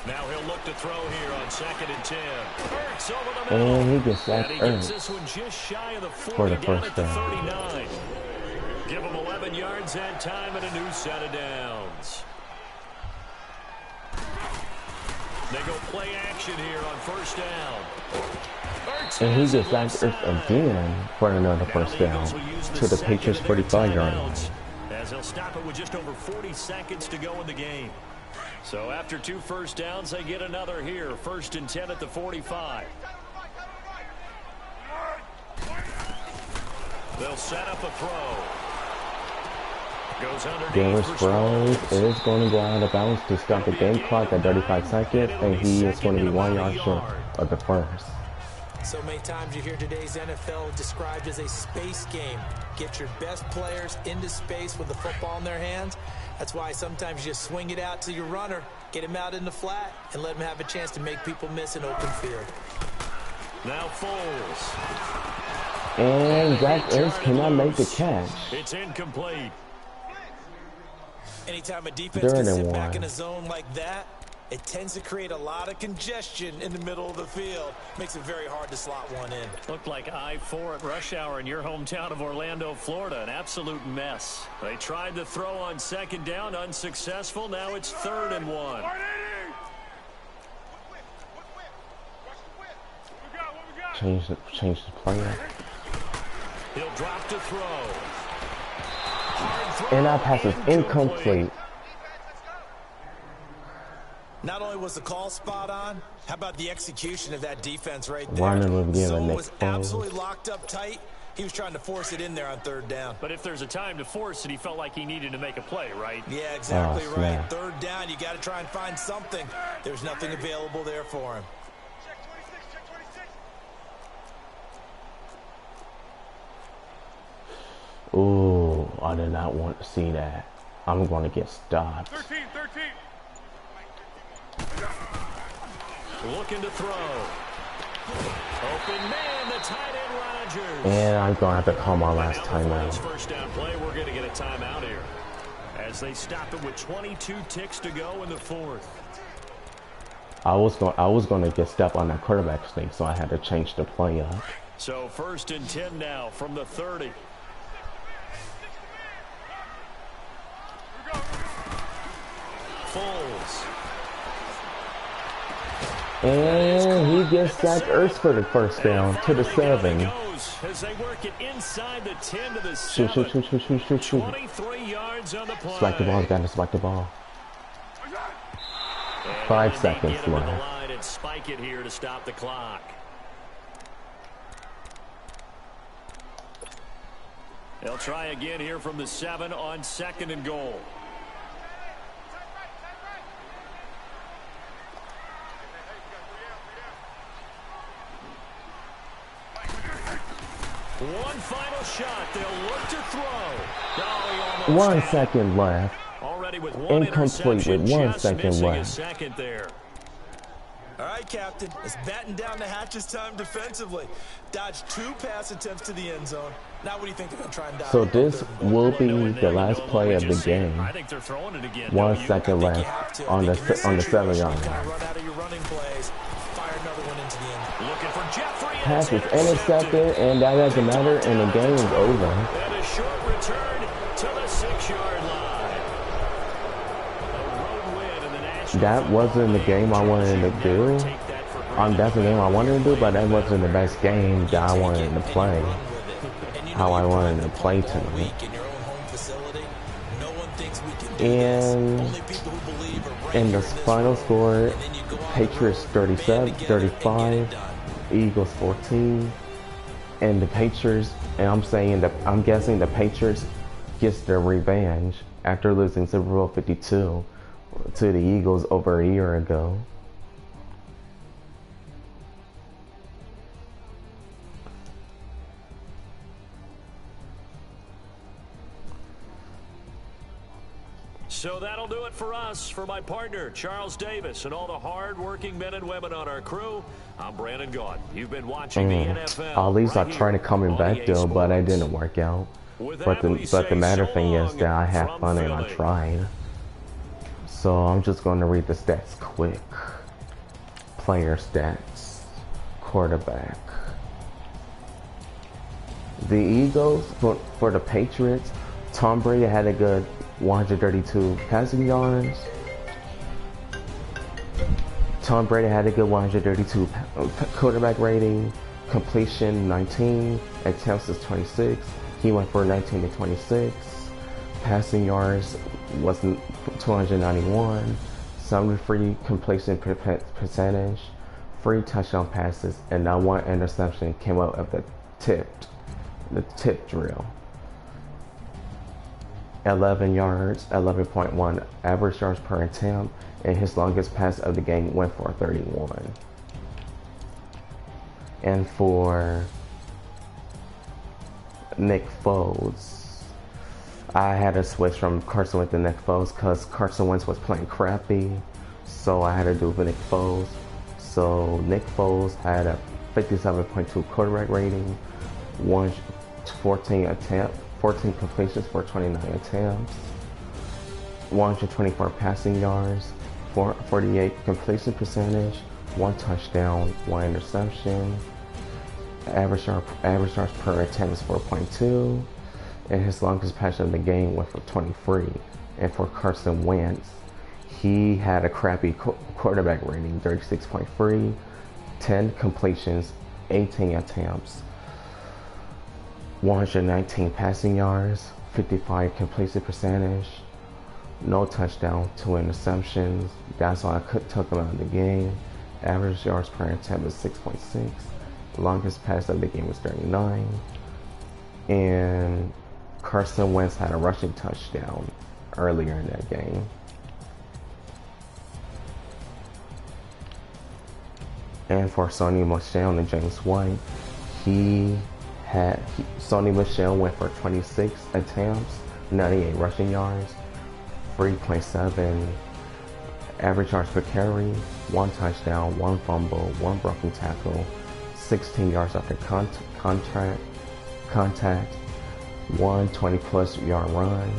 B: Now he'll look to throw here on 2nd and 10. Ertz over the middle.
A: And he gets that
B: gets this one just shy of the 40
A: for the
B: down
A: first
B: at the
A: down.
B: 39. Give him 11 yards that time and a new set of downs. They go play action here on first down.
A: And he gets that Ertz again for another first down to the Patriots 45-yard line.
B: As he'll stop it with just over 40 seconds to go in the game. So after 2 first downs, they get another here. 1st and 10 at the 45. They'll set up a throw. Goes
A: Denver Sproles is going to go out of bounds to stop the game clock at 35 seconds, and he is going to be 1 yard short of the first.
C: So many times you hear today's NFL described as a space game. Get your best players into space with the football in their hands. That's why sometimes you just swing it out to your runner, get him out in the flat, and let him have a chance to make people miss an open field.
B: Now Foles.
A: And Zach Ertz cannot make the catch.
B: It's incomplete.
C: Anytime a defense can sit back in a zone like that, it tends to create a lot of congestion in the middle of the field. Makes it very hard to slot one in.
B: Looked like I-4 at rush hour in your hometown of Orlando, Florida. An absolute mess. They tried to throw on 2nd down, unsuccessful. Now it's 3rd and 1.
A: Change the play.
B: He'll drop to throw.
A: And that pass is incomplete.
C: Not only was the call spot on, how about the execution of that defense right there?
A: Warner
C: So it was absolutely locked up tight. He was trying to force it in there on 3rd down.
B: But if there's a time to force it, he felt like he needed to make a play, right?
C: Yeah, exactly right. 3rd down, you got to try and find something. There's nothing available there for him.
A: Ooh, I did not want to see that. I'm going to get stopped.
G: 13.
B: Looking to throw. Open man, the tight end Rodgers.
A: And I'm going to have to call my last timeout.
B: First down play, we're going to get a timeout here. As they stop it with 22 ticks to go in the 4th.
A: I was going to get stepped on that quarterback sneak, so I had to change the play up.
B: So 1st and 10 now from the 30. Foles.
A: And he gets Zach Ertz for the first down to the 7.
B: As they work it inside the 10 to the 7.
A: Shoot.
B: 23 yards on the play.
A: Spike the ball, got to spike the ball. 5 seconds left.
B: And spike it here to stop the clock. They'll try again here from the 7 on 2nd and goal. One final shot. They'll look to throw.
A: 1 second left.
B: already with one
A: incomplete with
B: interception,
A: 1
B: just
A: second
B: missing a
A: left.
B: second there.
C: All right, Captain. It's batten down the hatches time defensively. Dodged 2 pass attempts to the end zone. Now what do you think they're going to try and dial
A: So
C: up
A: this
C: third and
A: will
C: four?
A: be the last play of the game.
B: I think they're throwing it again.
A: 1
B: don't you?
A: second
C: I think you
A: left
C: have to.
A: on
C: I think in this
A: the 7-yard
C: situation, you kind
A: line.
C: of run out of your running plays, fire another one into the end.
B: Looking for Jeffrey. And
A: Pass is
B: it's
A: intercepted, and that doesn't matter, and the game is over.
B: And a short return to the 6-yard line. A road win in the National
A: That wasn't the game I wanted to do. That's the game I wanted to do, but that wasn't the best game that I wanted to play. How I wanted to play tonight. And in the final score, Patriots 35, Eagles 14, and the Patriots. And I'm guessing the Patriots gets their revenge after losing Super Bowl 52 to the Eagles over a year ago.
B: So that'll do it for us. For my partner, Charles Davis, and all the hard-working men and women on our crew, I'm Brandon Gaudin. You've been watching the NFL.
A: At least I tried to coming back though, but it didn't work out. But the matter thing is that I had fun and I tried. So I'm just going to read the stats quick. Player stats. Quarterback. The Eagles, for the Patriots, Tom Brady had a good 132 passing yards. Tom Brady had a good 132 quarterback rating. Completion 19. Attempts is 26. He went for 19 to 26. Passing yards was 291. 73 completion percentage. 3 touchdown passes, and not 1 interception came out of the tip drill. 11 yards, 11.1 average yards per attempt, and his longest pass of the game went for 31. And for Nick Foles, I had to switch from Carson Wentz to Nick Foles because Carson Wentz was playing crappy, so I had to do Nick Foles. So Nick Foles had a 57.2 quarterback rating, 14 completions for 29 attempts, 124 passing yards, 48 completion percentage, 1 touchdown, 1 interception. Average yards per attempt is 4.2, and his longest pass of the game went for 23. And for Carson Wentz, he had a crappy quarterback rating, 36.3, 10 completions, 18 attempts, 119 passing yards, 55 completion percentage, no touchdown, 2 interceptions. That's why I took him out of the game. Average yards per attempt is 6.6. Longest pass of the game was 39. And Carson Wentz had a rushing touchdown earlier in that game. And for Sony Michel and James White, Sony Michel went for 26 attempts, 98 rushing yards, 3.7 average yards per carry, 1 touchdown, 1 fumble, 1 broken tackle, 16 yards after contact, 1 20-plus yard run.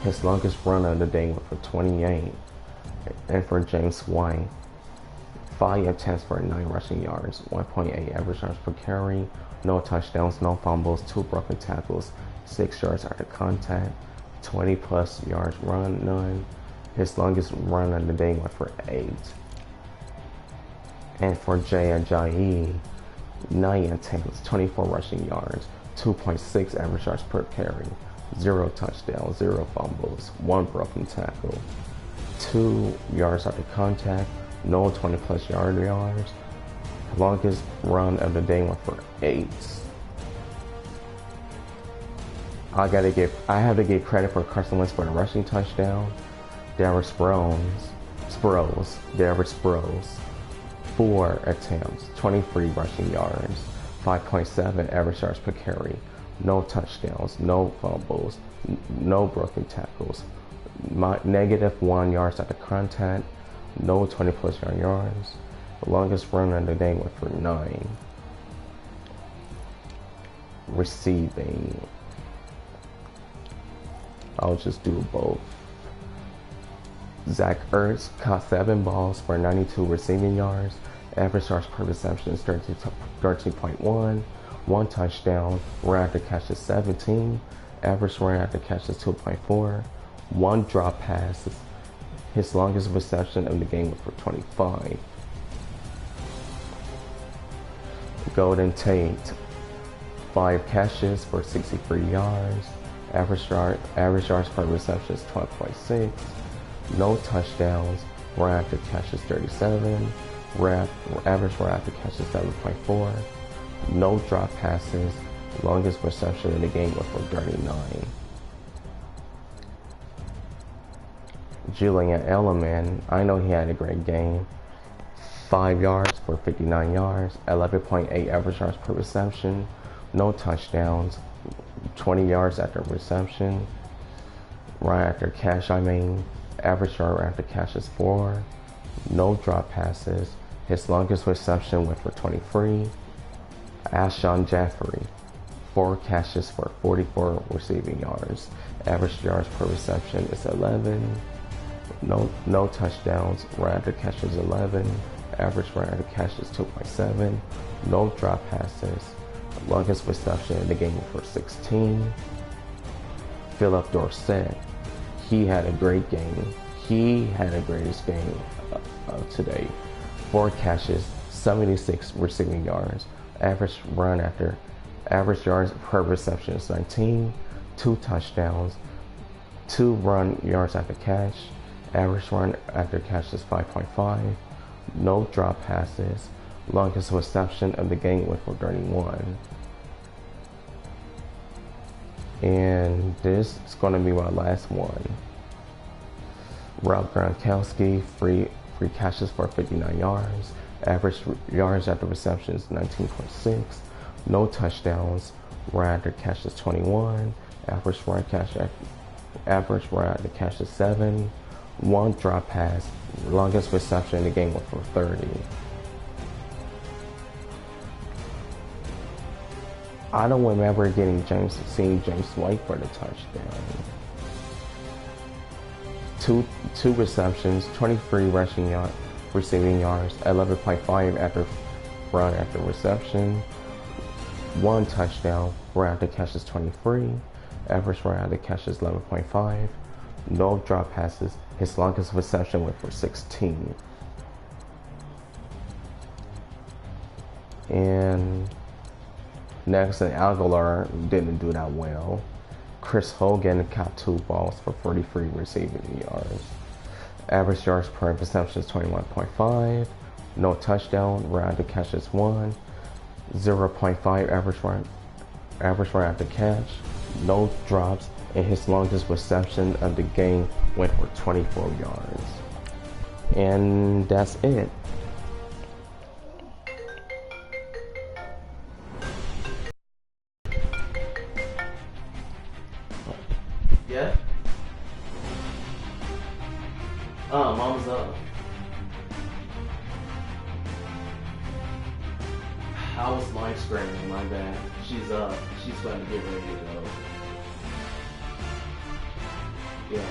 A: His longest run of the day went for 28. And for James White, 5 attempts for 9 rushing yards, 1.8 average yards per carry, no touchdowns, no fumbles, 2 broken tackles, 6 yards after contact, 20-plus yards run, none. His longest run of the day went for 8. And for Jay Ajayi, 9 attempts, 24 rushing yards, 2.6 average yards per carry, 0 touchdowns, 0 fumbles, 1 broken tackle, 2 yards after contact, no 20-plus yards. Longest run of the day went for 8. I have to give credit for Carson Wentz for the rushing touchdown. Derek Sproles, 4 attempts, 23 rushing yards, 5.7 average yards per carry, no touchdowns, no fumbles, no broken tackles, -1 yards after contact, no 20+ yard yards. The longest run of the day went for 9. Receiving, I'll just do both. Zach Ertz caught 7 balls for 92 receiving yards. Average yards per reception is 13.1. 1 touchdown. Run after catch is 17. Average run after catch is 2.4. 1 drop pass. His longest reception of the game was for 25. Golden Tate, 5 catches for 63 yards. Average yards per reception is 12.6. No touchdowns. Run after catch is 37. Average run after catch is 7.4. No drop passes. Longest reception in the game was for 39. Julian Edelman, I know he had a great game. 5 yards for 59 yards. 11.8 average yards per reception. No touchdowns. 20 yards after reception. Run after catch, average yard after catch is 4. No drop passes. His longest reception went for 23. Alshon Jeffrey, 4 catches for 44 receiving yards. Average yards per reception is 11. No touchdowns. Run after catch is 11. Average run after catch is 2.7. No drop passes. Longest reception in the game for 16. Philip Dorsett, he had a great game. He had the greatest game today. 4 catches, 76 receiving yards. Average yards per reception is 19. 2 touchdowns. 2 run yards after catch. Average run after catch is 5.5. No drop passes. Longest reception of the game was for 31. And this is going to be my last one. Rob Gronkowski, 3 catches for 59 yards. Average yards after reception is 19.6. No touchdowns. Run after catch is 21. Average run after catch is 7. 1 drop pass. Longest reception in the game was for 30. I don't remember seeing James White for the touchdown. 2 receptions, 23 receiving yards, 11.5 after reception. 1 touchdown. Run after catch is 23. Average run after catch is 11.5. No drop passes. His longest reception went for 16. And Nelson Aguilar didn't do that well. Chris Hogan caught 2 balls for 43 receiving yards. Average yards per reception is 21.5. No touchdown. Run after catch is 1. 0.5 average run after catch. No drops. And his longest reception of the game went for 24 yards. And that's it. Yeah? Mom's up. I was live streaming, my bad. She's up. She's about to get ready to go. Yeah.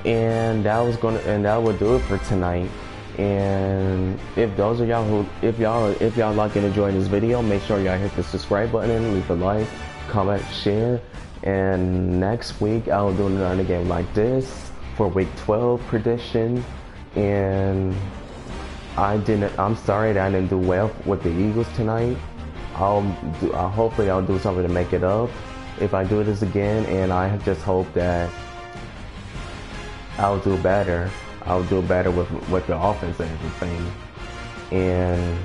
A: And that would do it for tonight. And if those of y'all if y'all like and enjoying this video, make sure y'all hit the subscribe button, leave a like, comment, share. And next week I'll do another game like this for week 12 prediction. And I'm sorry that I didn't do well with the Eagles tonight. Hopefully I'll do something to make it up if I do this again, and I just hope that I'll do better. I'll do better with the offense and everything. And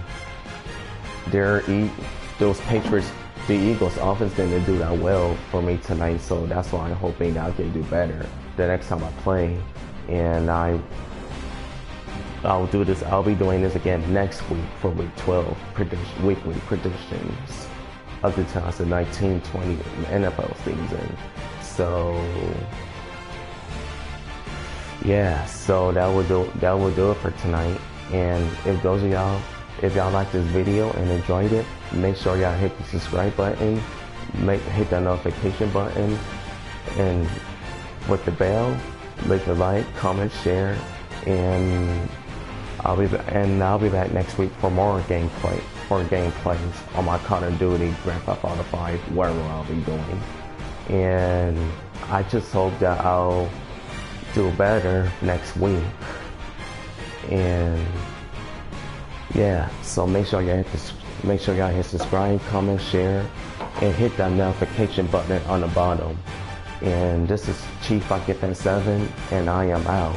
A: those Patriots, the Eagles offense didn't do that well for me tonight, so that's why I'm hoping that I can do better the next time I play. And I'll do this. I'll be doing this again next week for week 12 weekly predictions of the 2019-20 NFL season. So yeah, so that will do it for tonight. And if those of y'all, if y'all like this video and enjoyed it, make sure y'all hit the subscribe button, hit the notification button, and with the bell, leave a like, comment, share, and I'll be back next week for more gameplays on my Call of Duty Grand Theft Auto 5, whatever I'll be doing. And I just hope that I'll do better next week. And yeah, so make sure y'all hit subscribe, comment, share, and hit that notification button on the bottom. And this is Chief I Get That 7, and I am out.